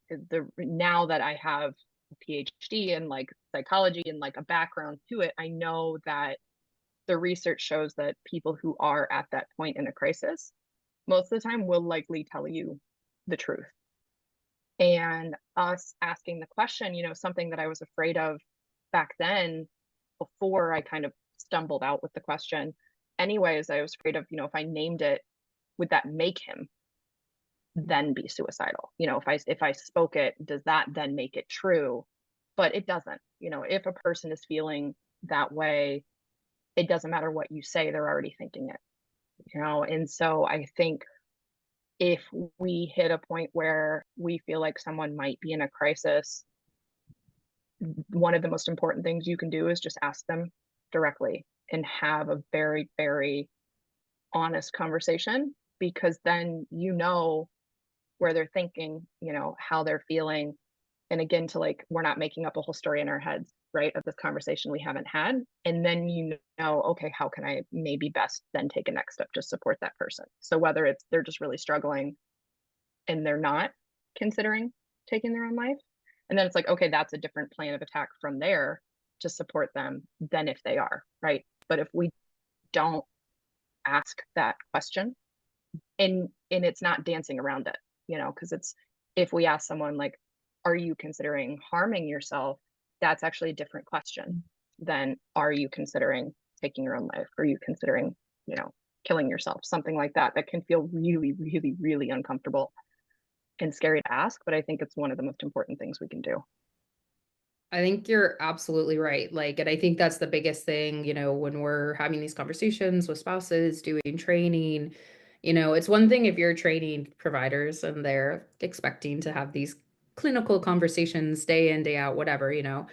now that I have a PhD in like psychology and like a background to it, I know that the research shows that people who are at that point in a crisis most of the time will likely tell you the truth. And us asking the question, something that I was afraid of back then before I kind of stumbled out with the question anyways, I was afraid of, if I named it, would that make him then be suicidal? You know, if I spoke it, does that then make it true? But it doesn't. You know, if a person is feeling that way, it doesn't matter what you say, they're already thinking it, you know? And so I think if we hit a point where we feel like someone might be in a crisis, one of the most important things you can do is just ask them directly and have a very, very honest conversation, because then you know where they're thinking, you know, how they're feeling. And again, to like, we're not making up a whole story in our heads, right, of this conversation we haven't had. And then you know, okay, how can I maybe best then take a next step to support that person? So whether it's they're just really struggling and they're not considering taking their own life, and then it's like, okay, that's a different plan of attack from there to support them than if they are, right? But if we don't ask that question, and it's not dancing around it, you know, because it's, if we ask someone like, are you considering harming yourself, that's actually a different question than, are you considering taking your own life, are you considering, you know, killing yourself, something like that, that can feel really, really, really uncomfortable and scary to ask, but I think it's one of the most important things we can do. I think you're absolutely right. Like, and I think that's the biggest thing, you know, when we're having these conversations with spouses, doing training, you know, it's one thing if you're training providers and they're expecting to have these clinical conversations day in, day out, whatever, when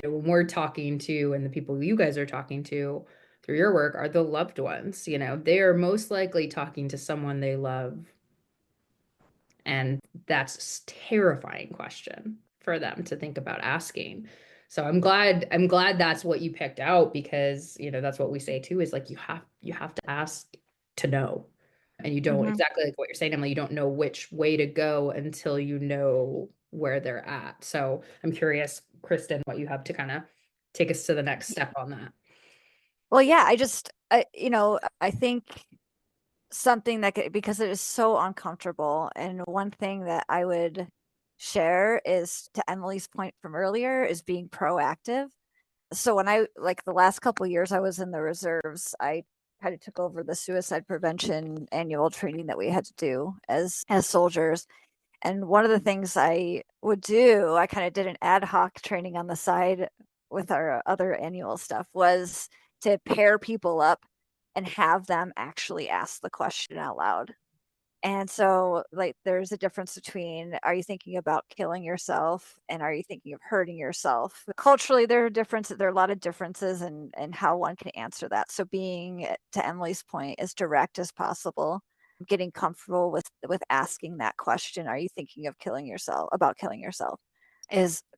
we're talking to, and the people you guys are talking to through your work are the loved ones, they are most likely talking to someone they love. And that's a terrifying question for them to think about asking. So I'm glad that's what you picked out, because, that's what we say too, is like you have to ask to know. And you don't, exactly like what you're saying, Emily, you don't know which way to go until you know where they're at. So I'm curious, Kristen, what you have to kind of take us to the next step on that. Well, yeah, I think something because it is so uncomfortable. And one thing that I would share is, to Emily's point from earlier, is being proactive. So when like the last couple of years I was in the reserves, I kind of took over the suicide prevention annual training that we had to do as soldiers. And one of the things I would do, I kind of did an ad hoc training on the side with our other annual stuff, was to pair people up and have them actually ask the question out loud. And so, like, there's a difference between, are you thinking about killing yourself and are you thinking of hurting yourself? Culturally, there are a lot of differences in how one can answer that. So being, to Emily's point, as direct as possible, getting comfortable with asking that question, are you thinking of killing yourself,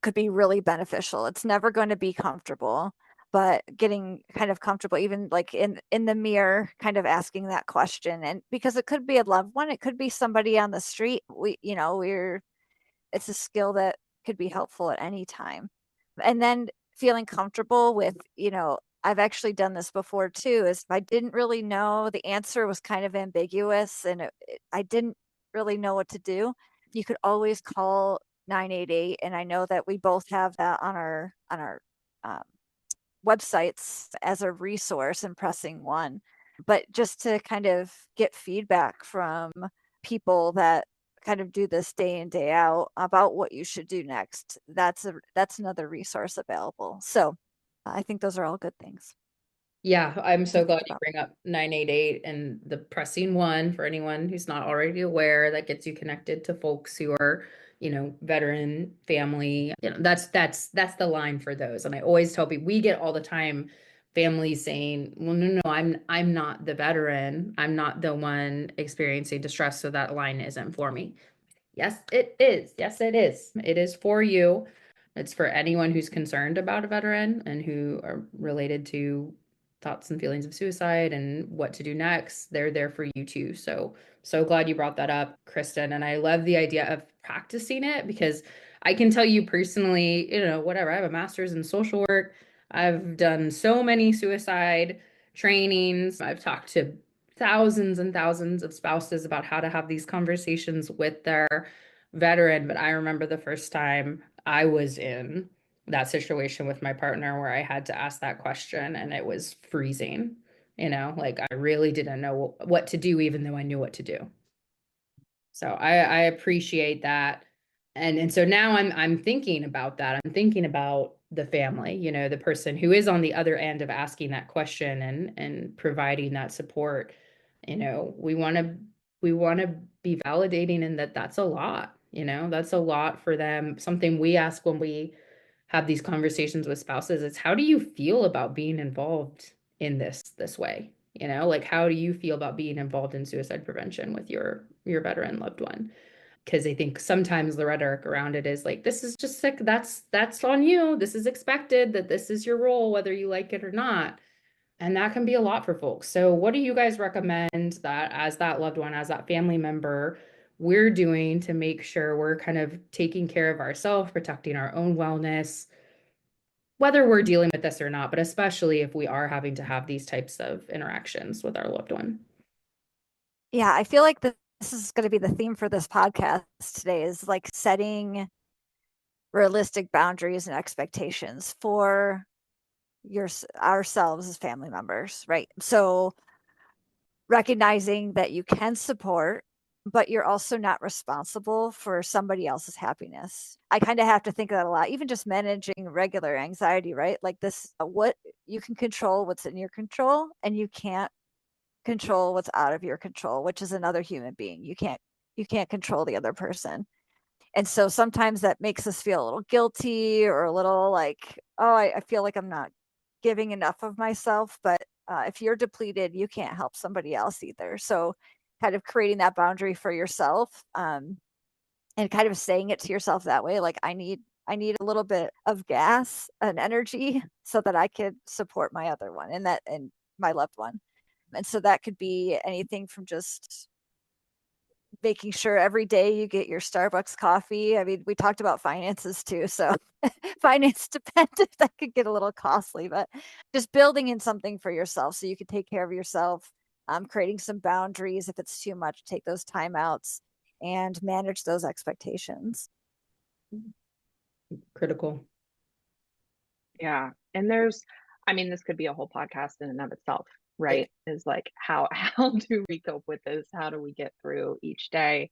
could be really beneficial. It's never going to be comfortable, but getting kind of comfortable, even like in the mirror, kind of asking that question. And because it could be a loved one, it could be somebody on the street. It's a skill that could be helpful at any time. And then feeling comfortable with, I've actually done this before too, is if I didn't really know, the answer was kind of ambiguous and I didn't really know what to do, you could always call 988. And I know that we both have that on our um, websites as a resource, and pressing one. But just to kind of get feedback from people that kind of do this day in, day out about what you should do next, that's another resource available. So I think those are all good things. Yeah, I'm so glad you bring up 988 and the pressing one for anyone who's not already aware. That gets you connected to folks who are, veteran family. That's the line for those. And I always tell people, we get all the time families saying, well, no, I'm not the veteran. I'm not the one experiencing distress, so that line isn't for me. Yes, it is. Yes, it is. It is for you. It's for anyone who's concerned about a veteran and who are related to thoughts and feelings of suicide and what to do next. They're there for you too. So glad you brought that up, Kristen. And I love the idea of practicing it, because I can tell you personally, whatever, I have a master's in social work. I've done so many suicide trainings. I've talked to thousands and thousands of spouses about how to have these conversations with their veteran. But I remember the first time I was in that situation with my partner where I had to ask that question, and it was freezing. like I really didn't know what to do, even though I knew what to do. So I appreciate that. And so now I'm thinking about that. I'm thinking about the family, the person who is on the other end of asking that question and providing that support. We want to be validating, and that's a lot, that's a lot for them. Something we ask when we have these conversations with spouses is, how do you feel about being involved in this way? Like, how do you feel about being involved in suicide prevention with your veteran loved one? Because I think sometimes the rhetoric around it is like, this is just sick, that's on you, this is expected, that this is your role whether you like it or not. And that can be a lot for folks. So what do you guys recommend that, as that loved one, as that family member, we're doing to make sure we're kind of taking care of ourselves, protecting our own wellness, whether we're dealing with this or not, but especially if we are having to have these types of interactions with our loved one? Yeah, I feel like this is going to be the theme for this podcast today, is like setting realistic boundaries and expectations for ourselves as family members, right? So recognizing that you can support, but you're also not responsible for somebody else's happiness. I kind of have to think of that a lot, even just managing regular anxiety, right? Like this, what you can control, what's in your control, and you can't control what's out of your control, which is another human being. You can't control the other person. And so sometimes that makes us feel a little guilty, or a little like, oh, I feel like I'm not giving enough of myself. But if you're depleted, you can't help somebody else either. So kind of creating that boundary for yourself, and kind of saying it to yourself that way, like, I need a little bit of gas and energy so that I could support my other one, and my loved one. And so that could be anything from just making sure every day you get your Starbucks coffee. I mean, we talked about finances too, so finance dependent, that could get a little costly, but just building in something for yourself so you can take care of yourself, creating some boundaries. If it's too much, take those timeouts and manage those expectations. Critical. Yeah. And this could be a whole podcast in and of itself, right? Is like, how how do we cope with this? How do we get through each day?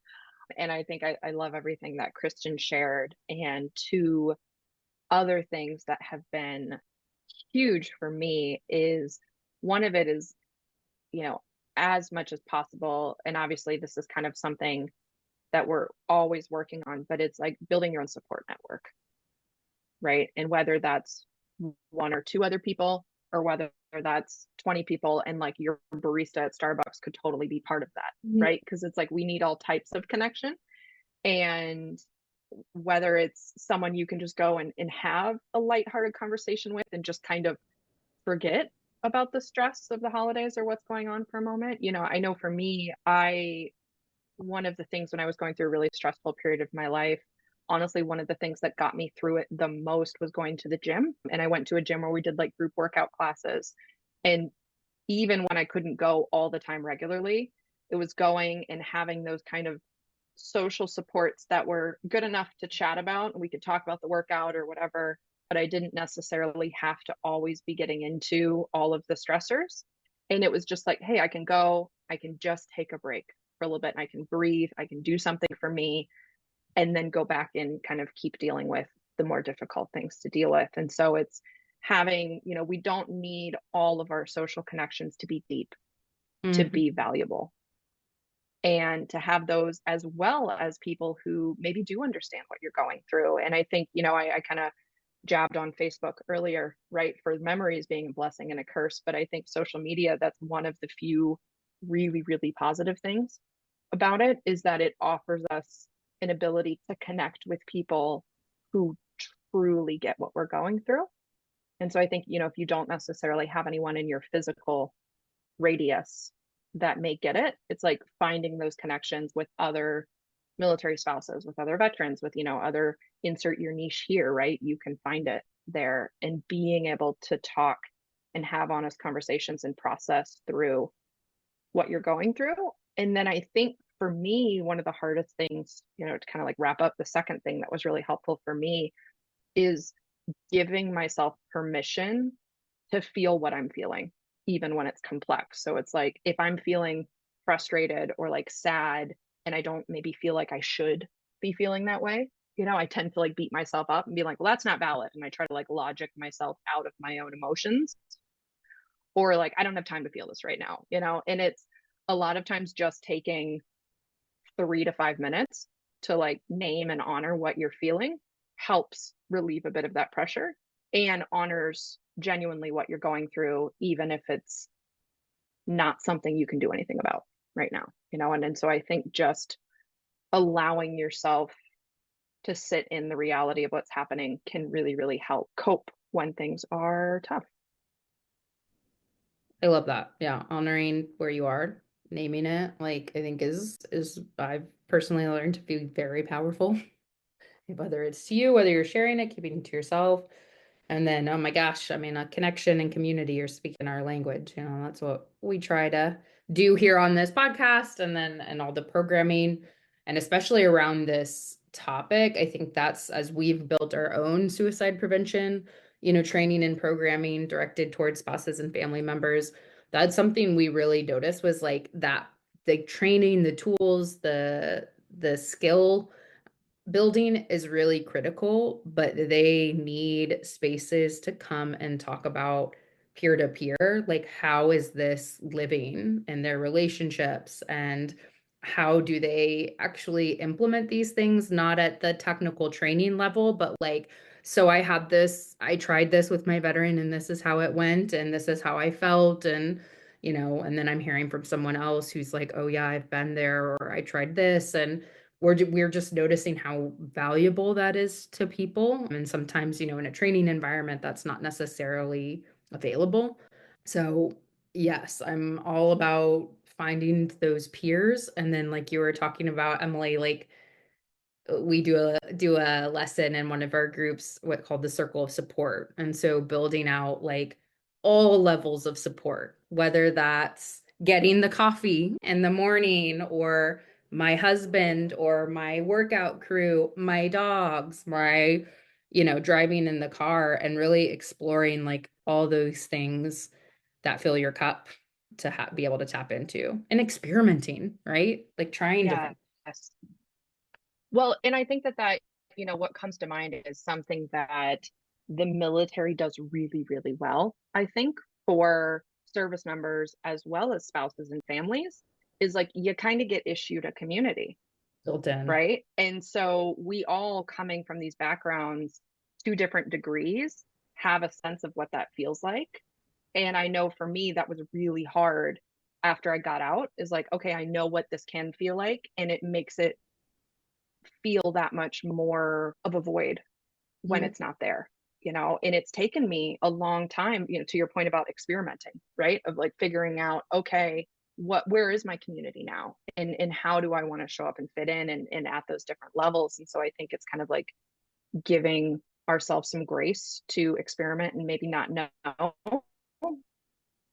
And I think I love everything that Kristen shared. And two other things that have been huge for me is, one of it is, as much as possible, and obviously this is kind of something that we're always working on, but it's like building your own support network, right? And whether that's one or two other people, or whether that's 20 people, and like your barista at Starbucks could totally be part of that, right? Because it's like we need all types of connection. And whether it's someone you can just go and have a lighthearted conversation with and just kind of forget about the stress of the holidays or what's going on for a moment. I know for me, one of the things when I was going through a really stressful period of my life, honestly, one of the things that got me through it the most was going to the gym. And I went to a gym where we did like group workout classes. And even when I couldn't go all the time regularly, it was going and having those kind of social supports that were good enough to chat about. We could talk about the workout or whatever, but I didn't necessarily have to always be getting into all of the stressors. And it was just like, hey, I can go, I can just take a break for a little bit, and I can breathe, I can do something for me, and then go back and kind of keep dealing with the more difficult things to deal with. And so it's having, we don't need all of our social connections to be deep, to be valuable, and to have those, as well as people who maybe do understand what you're going through. And I think, I kind of jabbed on Facebook earlier, right, for memories being a blessing and a curse. But I think social media, that's one of the few really, really positive things about it, is that it offers us an ability to connect with people who truly get what we're going through. And so I think, if you don't necessarily have anyone in your physical radius that may get it, it's like finding those connections with other military spouses, with other veterans, with, other, insert your niche here, right? You can find it there, and being able to talk and have honest conversations and process through what you're going through. And then I think for me, one of the hardest things, to kind of like wrap up, the second thing that was really helpful for me is giving myself permission to feel what I'm feeling. even when it's complex. So it's like, if I'm feeling frustrated or like sad and I don't maybe feel like I should be feeling that way, I tend to like beat myself up and be like, well, that's not valid. And I try to like logic myself out of my own emotions, or like, I don't have time to feel this right now, and it's a lot of times just taking 3 to 5 minutes to like name and honor what you're feeling helps relieve a bit of that pressure and honors genuinely what you're going through, even if it's not something you can do anything about right now, and so I think just allowing yourself to sit in the reality of what's happening can really, really help cope when things are tough. I love that. Yeah, honoring where you are, naming it, like I think is I've personally learned to be very powerful. Whether it's to you, whether you're sharing it, keeping it to yourself. And then, oh my gosh, I mean, a connection and community are speaking our language. That's what we try to do here on this podcast and all the programming, and especially around this topic. I think that's as we've built our own suicide prevention, training and programming directed towards spouses and family members. That's something we really noticed was like that, the training, the tools, the skill building is really critical, but they need spaces to come and talk about peer to peer. Like, how is this living in their relationships? And how do they actually implement these things, not at the technical training level, but like, so I tried this with my veteran, and this is how it went, and this is how I felt. And then I'm hearing from someone else who's like, oh, yeah, I've been there, or I tried this. And we're just noticing how valuable that is to people. And sometimes, in a training environment, that's not necessarily available. So, yes, I'm all about finding those peers. And then, like you were talking about, Emily, like we do a lesson in one of our groups what called the circle of support, and so building out like all levels of support, whether that's getting the coffee in the morning, or my husband, or my workout crew, my dogs, my driving in the car, and really exploring like all those things that fill your cup to be able to tap into, and experimenting, right? Like trying different. Yes. Well, and I think that what comes to mind is something that the military does really, really well, I think, for service members as well as spouses and families, is like you kind of get issued a community, Built in. right? And so we all, coming from these backgrounds to different degrees, have a sense of what that feels like. And I know for me, that was really hard after I got out, is like, okay, I know what this can feel like, and it makes it feel that much more of a void when Yeah. it's not there, and it's taken me a long time, to your point about experimenting, right, of like figuring out, okay, where is my community now, and how do I want to show up and fit in, and at those different levels. And so I think it's kind of like giving ourselves some grace to experiment and maybe not know,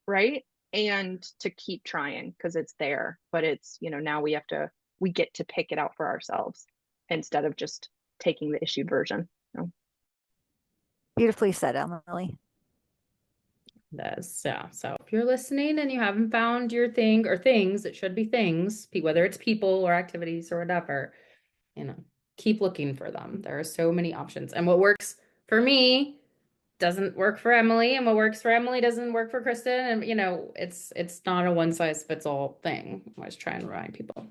right, and to keep trying because it's there, but it's, now we get to pick it out for ourselves instead of just taking the issued version. Beautifully said, Emily. Does. Yeah. So if you're listening and you haven't found your thing, or things, it should be things, whether it's people or activities or whatever, you know, keep looking for them. There are so many options. And what works for me doesn't work for Emily, and what works for Emily doesn't work for Kristen. And it's not a one size fits all thing. I always try and remind people.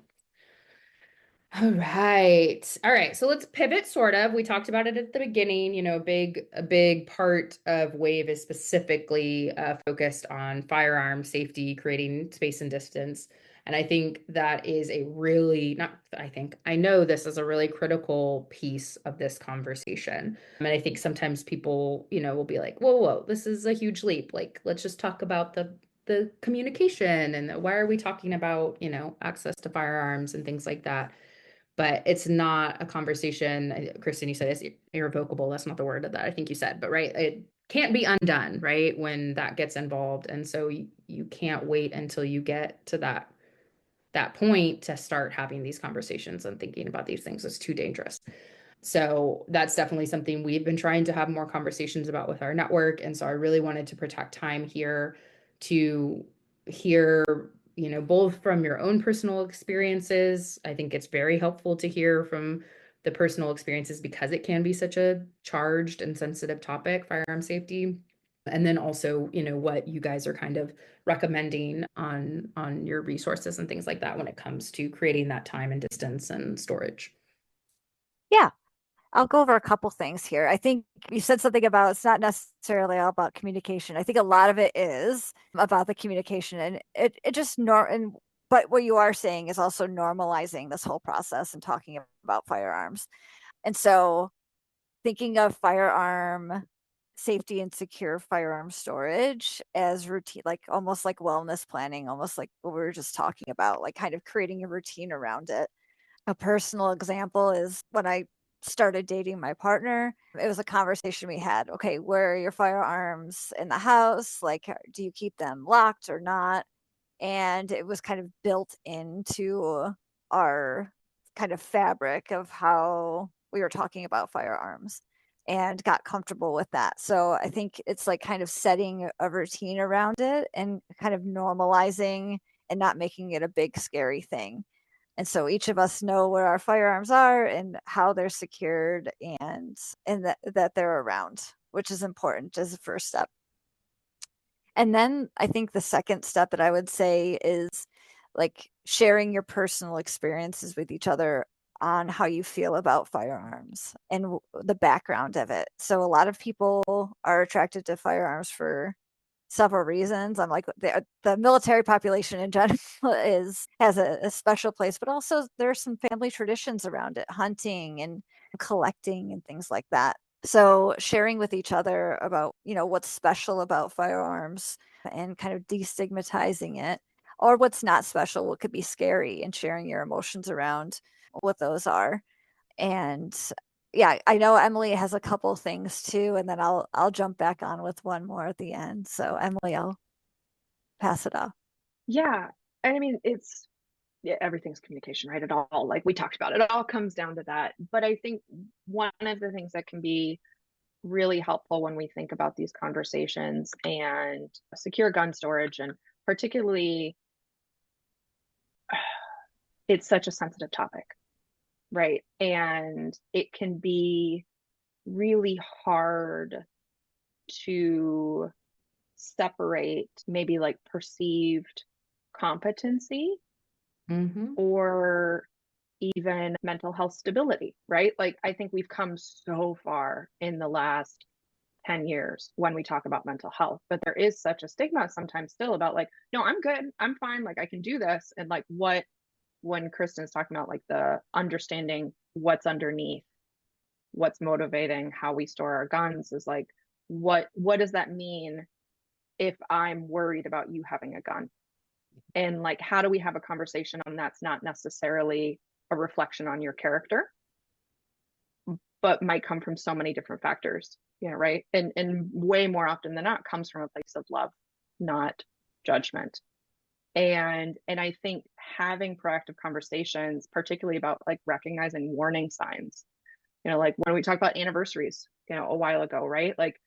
All right. All right. So let's pivot sort of. We talked about it at the beginning. A big part of WAVE is specifically focused on firearm safety, creating space and distance. And I think that is a really, not, I think, I know this is a really critical piece of this conversation. And I think sometimes people, will be like, whoa, whoa, this is a huge leap. Like, let's just talk about the communication, and why are we talking about, access to firearms and things like that. But it's not a conversation. Kristen, you said it's irrevocable. That's not the word that I think you said, but right, it can't be undone, right, when that gets involved. And so you can't wait until you get to that point to start having these conversations and thinking about these things. It's too dangerous. So that's definitely something we've been trying to have more conversations about with our network. And so I really wanted to protect time here to hear, both from your own personal experiences. I think it's very helpful to hear from the personal experiences because it can be such a charged and sensitive topic, firearm safety. And then also, what you guys are kind of recommending on your resources and things like that when it comes to creating that time and distance and storage. Yeah, I'll go over a couple things here. I think you said something about it's not necessarily all about communication. I think a lot of it is about the communication, and it just but what you are saying is also normalizing this whole process and talking about firearms. And so thinking of firearm safety and secure firearm storage as routine, like almost like wellness planning, almost like what we were just talking about, like kind of creating a routine around it. A personal example is when I started dating my partner, it was a conversation we had. Okay, where are your firearms in the house? Like, do you keep them locked or not? And it was kind of built into our kind of fabric of how we were talking about firearms and got comfortable with that. So I think it's like kind of setting a routine around it and kind of normalizing and not making it a big scary thing. And so each of us know where our firearms are and how they're secured and that they're around, which is important as a first step. And then I think the second step that I would say is like sharing your personal experiences with each other on how you feel about firearms and the background of it. So a lot of people are attracted to firearms for several reasons. I'm like the military population in general has a special place, but also there's some family traditions around it, hunting and collecting and things like that. So sharing with each other about, what's special about firearms and kind of destigmatizing it, or what's not special, what could be scary, and sharing your emotions around what those are. And yeah, I know Emily has a couple things too, and then I'll jump back on with one more at the end. So Emily, I'll pass it off. Yeah. I mean, everything's communication, right? It all, like we talked about, it all comes down to that. But I think one of the things that can be really helpful when we think about these conversations and secure gun storage, and particularly, it's such a sensitive topic, right? And it can be really hard to separate maybe like perceived competency Mm-hmm. or even mental health stability, right? Like, I think we've come so far in the last 10 years when we talk about mental health, but there is such a stigma sometimes still about like, no, I'm good, I'm fine, like I can do this. And like, when Kristen's talking about like the understanding what's underneath, what's motivating how we store our guns, is like, what does that mean if I'm worried about you having a gun? And like, how do we have a conversation on that's not necessarily a reflection on your character, but might come from so many different factors, right? And way more often than not comes from a place of love, not judgment. And I think having proactive conversations, particularly about like recognizing warning signs, like when we talk about anniversaries, a while ago, right? Like,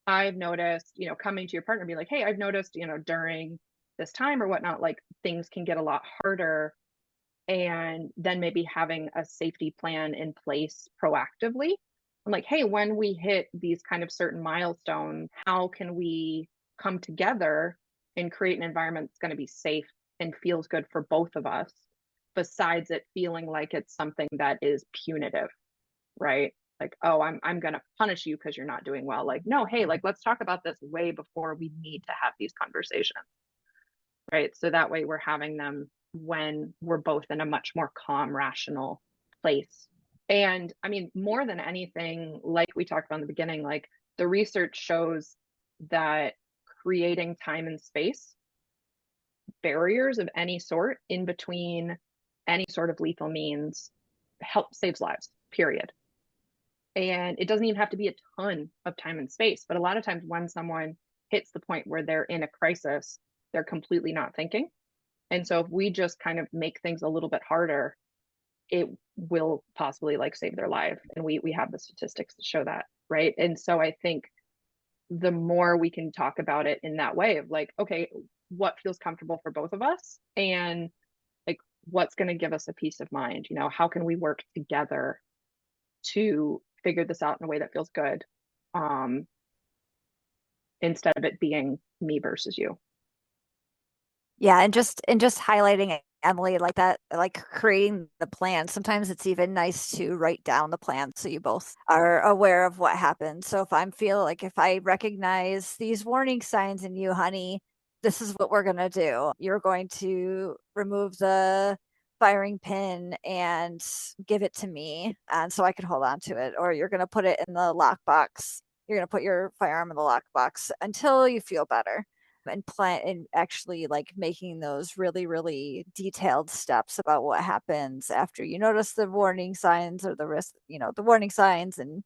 I've noticed, coming to your partner and be like, hey, I've noticed, during this time or whatnot, like things can get a lot harder. And then maybe having a safety plan in place proactively. I'm like, hey, when we hit these kind of certain milestones, how can we come together and create an environment that's going to be safe and feels good for both of us, besides it feeling like it's something that is punitive, right? Like, oh, I'm going to punish you because you're not doing well. Like, no, hey, like, let's talk about this way before we need to have these conversations, right? So that way we're having them when we're both in a much more calm, rational place. And I mean, more than anything, like we talked about in the beginning, like the research shows that creating time and space, barriers of any sort in between any sort of lethal means, help saves lives, period. And it doesn't even have to be a ton of time and space, but a lot of times when someone hits the point where they're in a crisis, they're completely not thinking. And so if we just kind of make things a little bit harder, it will possibly like save their life. And we have the statistics to show that, right? And so I think the more we can talk about it in that way of like, okay, what feels comfortable for both of us, and like what's going to give us a peace of mind, how can we work together to figure this out in a way that feels good, um instead of it being me versus you. Yeah, and just highlighting Emily like that, like creating the plan. Sometimes it's even nice to write down the plan so you both are aware of what happened. So if I recognize these warning signs in you, honey, this is what we're gonna do. You're going to remove the firing pin and give it to me, and so I can hold on to it, or you're gonna put it in the lockbox. You're gonna put your firearm in the lockbox until you feel better, and plan and actually like making those really really detailed steps about what happens after you notice the warning signs or the risk, the warning signs, and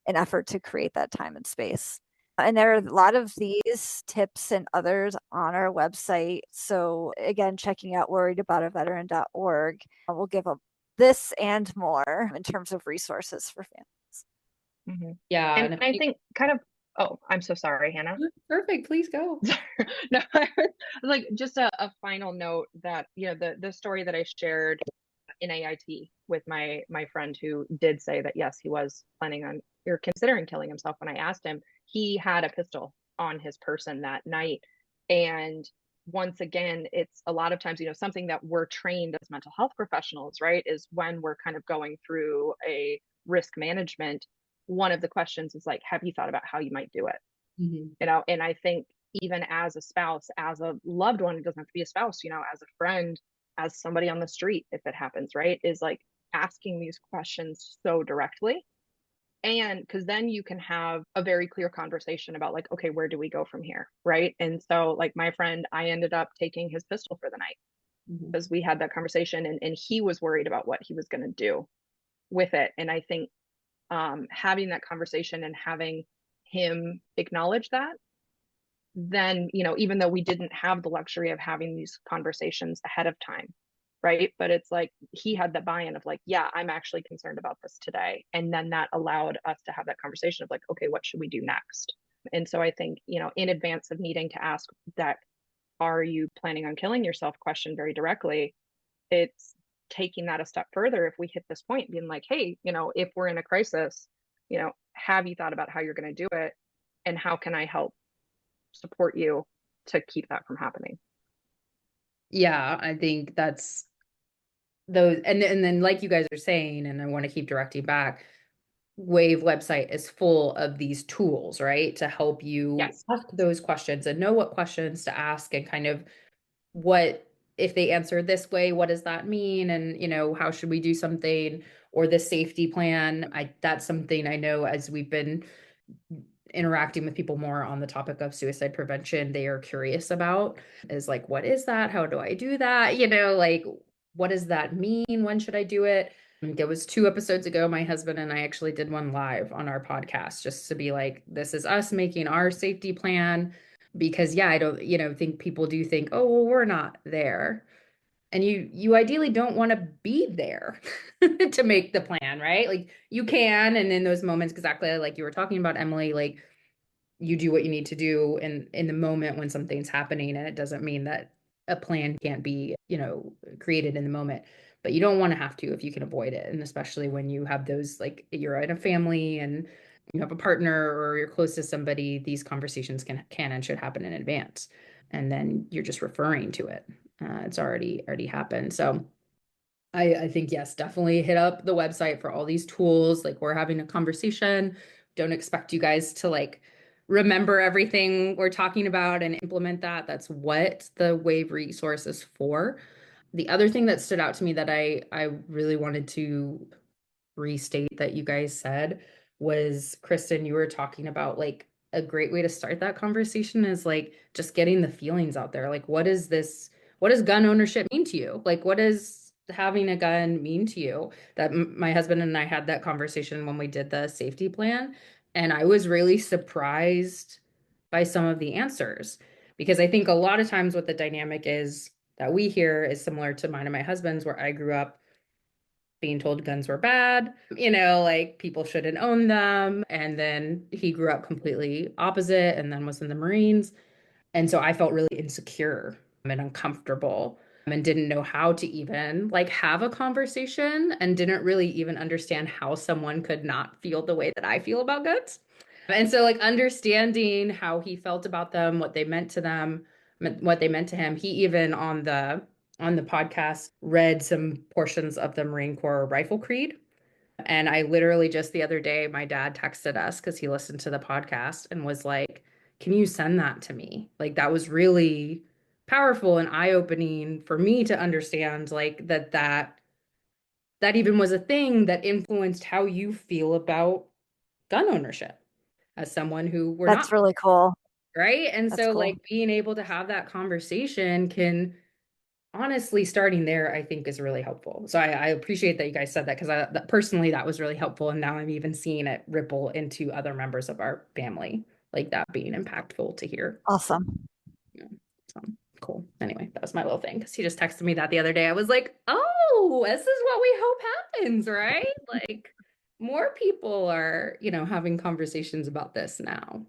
an effort to create that time and space. And there are a lot of these tips and others on our website. So again, checking out worriedaboutaveteran.org will give a this and more in terms of resources for families. Mm-hmm. Yeah. And I think kind of, oh, I'm so sorry, Hannah. Perfect. Please go. No, like just a final note that, the story that I shared in AIT with my friend who did say that yes, he was planning on or considering killing himself. When I asked him, he had a pistol on his person that night. And once again, it's a lot of times, something that we're trained as mental health professionals, right, is when we're kind of going through a risk management, one of the questions is like, have you thought about how you might do it? Mm-hmm. And I think even as a spouse, as a loved one, it doesn't have to be a spouse, as a friend, as somebody on the street, if it happens, right, is like asking these questions so directly. And because then you can have a very clear conversation about like, okay, where do we go from here, right? And so like my friend, I ended up taking his pistol for the night because we had that conversation, and he was worried about what he was going to do with it. And I think having that conversation and having him acknowledge that, then, even though we didn't have the luxury of having these conversations ahead of time, right, but it's like he had the buy-in of like, yeah, I'm actually concerned about this today, and then that allowed us to have that conversation of like, okay, what should we do next? And so I think, in advance of needing to ask that are you planning on killing yourself question very directly, it's taking that a step further if we hit this point being like, hey, if we're in a crisis, have you thought about how you're going to do it, and how can I help support you to keep that from happening? Yeah, I think that's those, and then like you guys are saying, and I want to keep directing back, Wave website is full of these tools, right? To help you Yes. ask those questions and know what questions to ask, and kind of what, if they answer this way, what does that mean? And, how should we do something, or the safety plan. That's something I know as we've been interacting with people more on the topic of suicide prevention, they are curious about, is like, what is that? How do I do that? Like, what does that mean? When should I do it? It was 2 episodes ago, my husband and I actually did one live on our podcast just to be like, this is us making our safety plan. Because yeah, I don't, think people do think, oh, well, we're not there. And you ideally don't want to be there to make the plan, right? Like you can, and in those moments, exactly like you were talking about, Emily, like you do what you need to do in the moment when something's happening, and it doesn't mean that a plan can't be, created in the moment, but you don't want to have to if you can avoid it. And especially when you have those, like you're in a family and you have a partner or you're close to somebody, these conversations can and should happen in advance, and then you're just referring to it. It's already happened. So I think, yes, definitely hit up the website for all these tools. Like we're having a conversation. Don't expect you guys to like remember everything we're talking about and implement that. That's what the Wave resource is for. The other thing that stood out to me that I really wanted to restate that you guys said was, Kristen, you were talking about like a great way to start that conversation is like just getting the feelings out there. Like, what does gun ownership mean to you? Like, what does having a gun mean to you? That my husband and I had that conversation when we did the safety plan. And I was really surprised by some of the answers, because I think a lot of times what the dynamic is that we hear is similar to mine and my husband's, where I grew up being told guns were bad, like people shouldn't own them. And then he grew up completely opposite and then was in the Marines. And so I felt really insecure and uncomfortable and didn't know how to even like have a conversation and didn't really even understand how someone could not feel the way that I feel about guns. And so like understanding how he felt about them, what they meant to them, what they meant to him. He even on the podcast read some portions of the Marine Corps Rifle Creed. And I literally just the other day, my dad texted us because he listened to the podcast and was like, can you send that to me? Like that was really powerful and eye-opening for me to understand like that even was a thing that influenced how you feel about gun ownership as someone who we're That's not, really cool. right? And That's so cool. like being able to have that conversation can honestly starting there I think is really helpful. So I appreciate that you guys said that because personally that was really helpful, and now I'm even seeing it ripple into other members of our family, like that being impactful to hear. Awesome. Yeah. So cool. Anyway, that was my little thing because he just texted me that the other day. I was like, oh, this is what we hope happens, right? Like more people are, having conversations about this now.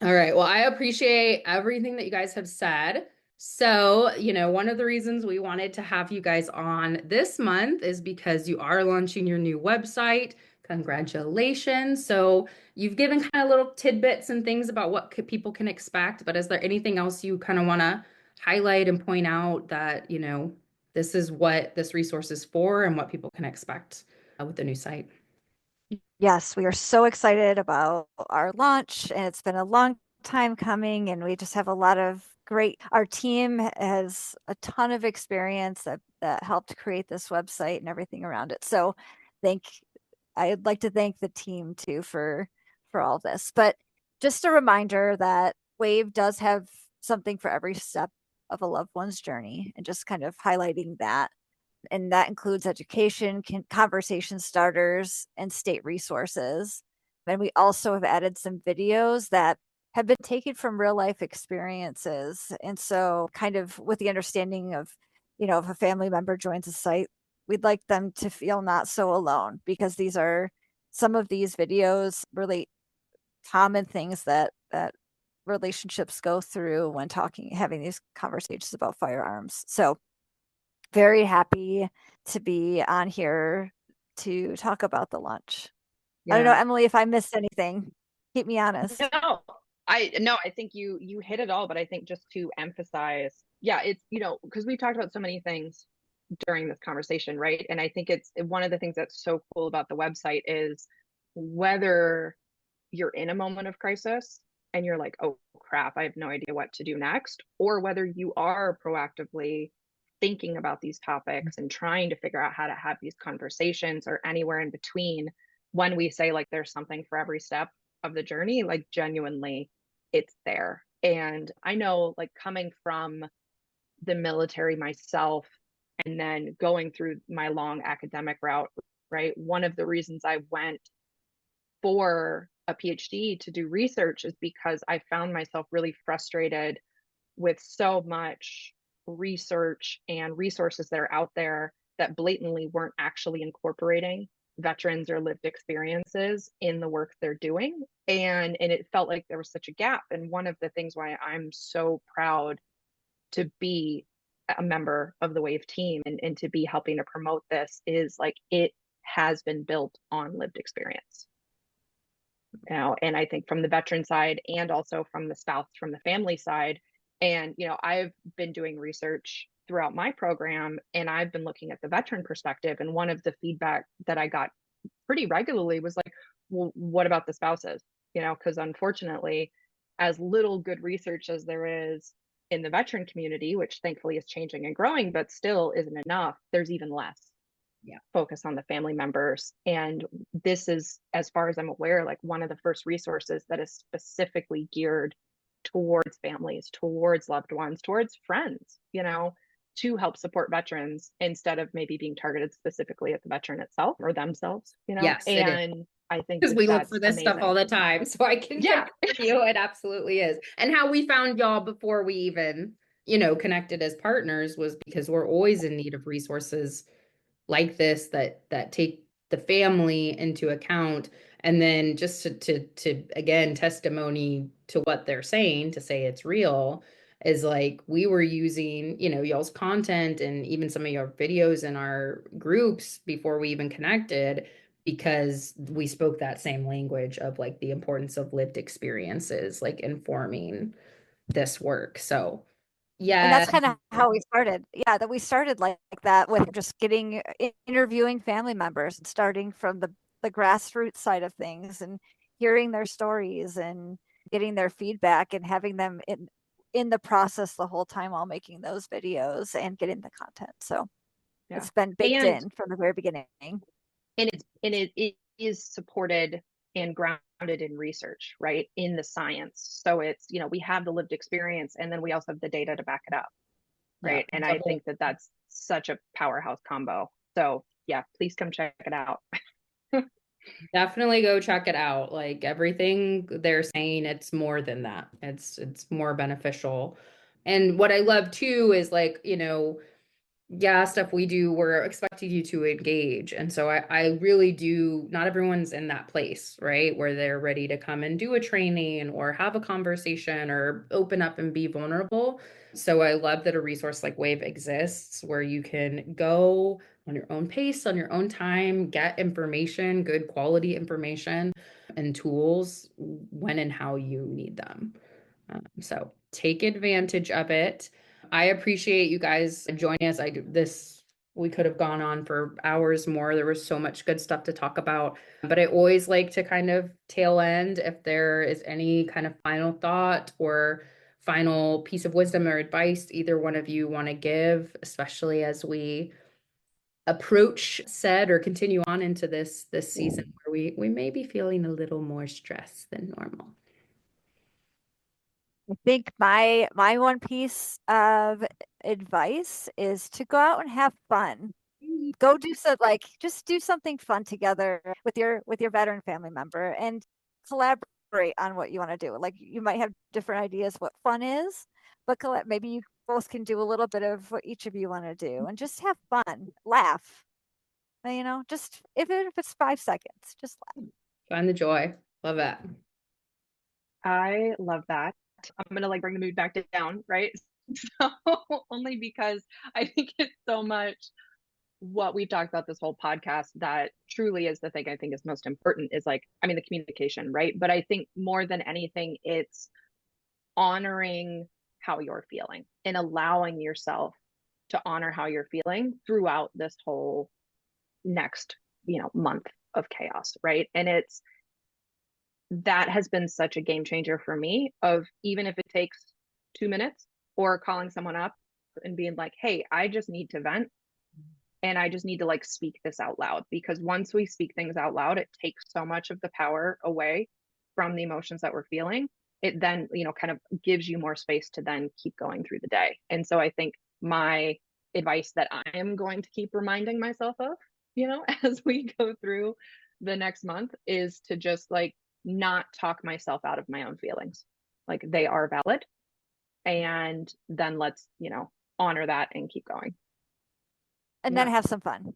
All right. Well, I appreciate everything that you guys have said. So, one of the reasons we wanted to have you guys on this month is because you are launching your new website. Congratulations. So, you've given kind of little tidbits and things about what people can expect, but is there anything else you kind of want to highlight and point out that, this is what this resource is for and what people can expect with the new site? Yes, we are so excited about our launch, and it's been a long time coming, and we just have a lot of our team has a ton of experience that helped create this website and everything around it. So I'd like to thank the team too for all this. But just a reminder that Wave does have something for every step of a loved one's journey, and just kind of highlighting that. And that includes education, conversation starters, and state resources. And we also have added some videos that have been taken from real life experiences. And so, kind of with the understanding of, if a family member joins a site, we'd like them to feel not so alone, because some of these videos really common things that relationships go through when having these conversations about firearms. So very happy to be on here to talk about the launch. I don't know, Yeah. Emily, if I missed anything, keep me honest. I think you hit it all, but I think just to emphasize, yeah, it's, because we talked about so many things during this conversation, right? And I think it's one of the things that's so cool about the website is whether you're in a moment of crisis and you're like, oh crap, I have no idea what to do next, or whether you are proactively thinking about these topics and trying to figure out how to have these conversations, or anywhere in between. When we say like there's something for every step of the journey, like genuinely it's there. And I know, like, coming from the military myself and then going through my long academic route, right? One of the reasons I went for a PhD to do research is because I found myself really frustrated with so much research and resources that are out there that blatantly weren't actually incorporating veterans or lived experiences in the work they're doing. And it felt like there was such a gap. And one of the things why I'm so proud to be a member of the Wave team and to be helping to promote this is like it has been built on lived experience. And I think from the veteran side and also from the spouse, from the family side. And I've been doing research throughout my program, and I've been looking at the veteran perspective. And one of the feedback that I got pretty regularly was like, well, what about the spouses? Because unfortunately, as little good research as there is in the veteran community, which thankfully is changing and growing, but still isn't enough, there's even less focus on the family members. And this is, as far as I'm aware, like one of the first resources that is specifically geared towards families, towards loved ones, towards friends, to help support veterans instead of maybe being targeted specifically at the veteran itself or themselves, Yes, it is. and I think Because we look that's for this amazing. stuff all the time. So I can confirm you it absolutely is. And how we found y'all before we even connected as partners was because we're always in need of resources like this that take the family into account. And then just to again, testimony to what they're saying, to say it's real, is like we were using, y'all's content and even some of your videos in our groups before we even connected, because we spoke that same language of like the importance of lived experiences, like informing this work. So And yeah. that's kind of how we started. Yeah, that we started like that with just interviewing family members and starting from the grassroots side of things and hearing their stories and getting their feedback and having them in the process the whole time while making those videos and getting the content. So Yeah. it's been baked in from the very beginning. It is supported and grounded in research, right? In the science. So it's, we have the lived experience and then we also have the data to back it up. Right. Yeah, and I think that that's such a powerhouse combo. So yeah, please come check it out. definitely go check it out. Like everything they're saying, it's more than that. It's more beneficial. And what I love too is like, yeah, stuff we do, we're expecting you to engage. And so I really do, not everyone's in that place, right? Where they're ready to come and do a training or have a conversation or open up and be vulnerable. So I love that a resource like Wave exists where you can go on your own pace, on your own time, get information, good quality information and tools when and how you need them. So take advantage of it. I appreciate you guys joining us. We could have gone on for hours more. There was so much good stuff to talk about, but I always like to kind of tail end if there is any kind of final thought or final piece of wisdom or advice either one of you want to give, especially as we approach said or continue on into this season where we may be feeling a little more stress than normal. I think my one piece of advice is to go out and have fun. Go do just do something fun together with your veteran family member and collaborate on what you want to do. Like you might have different ideas what fun is, but maybe you both can do a little bit of what each of you want to do and just have fun, laugh. Just even if it's 5 seconds, just laugh. Find the joy. Love that. I love that. I'm gonna bring the mood back down, right? So only because I think it's so much what we've talked about this whole podcast that truly is the thing I think is most important is the communication, right? But I think more than anything, it's honoring how you're feeling and allowing yourself to honor how you're feeling throughout this whole next, month of chaos, right? And that has been such a game changer for me of even if it takes 2 minutes or calling someone up and being like, hey, I just need to vent and I just need to speak this out loud, because once we speak things out loud, it takes so much of the power away from the emotions that we're feeling. It then, kind of gives you more space to then keep going through the day. And so I think my advice that I am going to keep reminding myself of, as we go through the next month is to just not talk myself out of my own feelings. They are valid. And then let's, honor that and keep going. And then have some fun.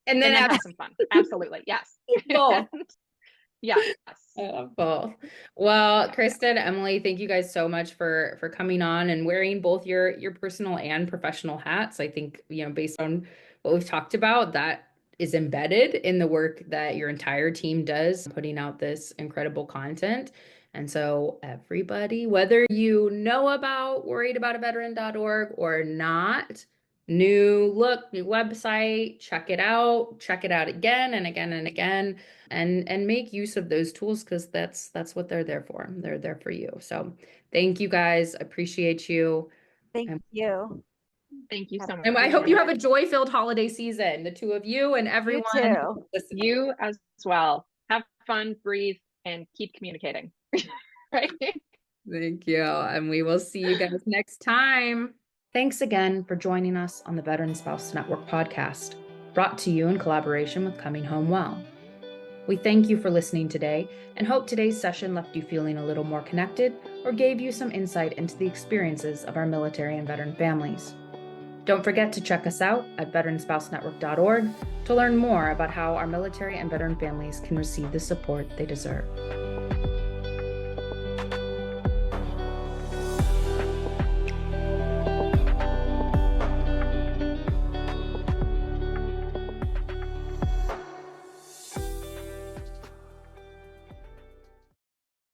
And then have some fun. Absolutely. Yes. Cool. Yes. Both. Well, Kristen, Emily, thank you guys so much for coming on and wearing both your personal and professional hats. I think, based on what we've talked about, that is embedded in the work that your entire team does, putting out this incredible content. And so everybody, whether you know about worriedaboutaveteran.org or not, new look, new website, check it out again and again and again, and make use of those tools, because that's what they're there for. They're there for you. So thank you guys. Appreciate you. Thank you. Thank you so much. And I hope you have a joy-filled holiday season, the two of you and everyone. You too. Listening. You as well. Have fun, breathe, and keep communicating. Right? Thank you. And we will see you guys next time. Thanks again for joining us on the Veteran Spouse Network podcast, brought to you in collaboration with Coming Home Well. We thank you for listening today and hope today's session left you feeling a little more connected or gave you some insight into the experiences of our military and veteran families. Don't forget to check us out at veteranspousenetwork.org to learn more about how our military and veteran families can receive the support they deserve.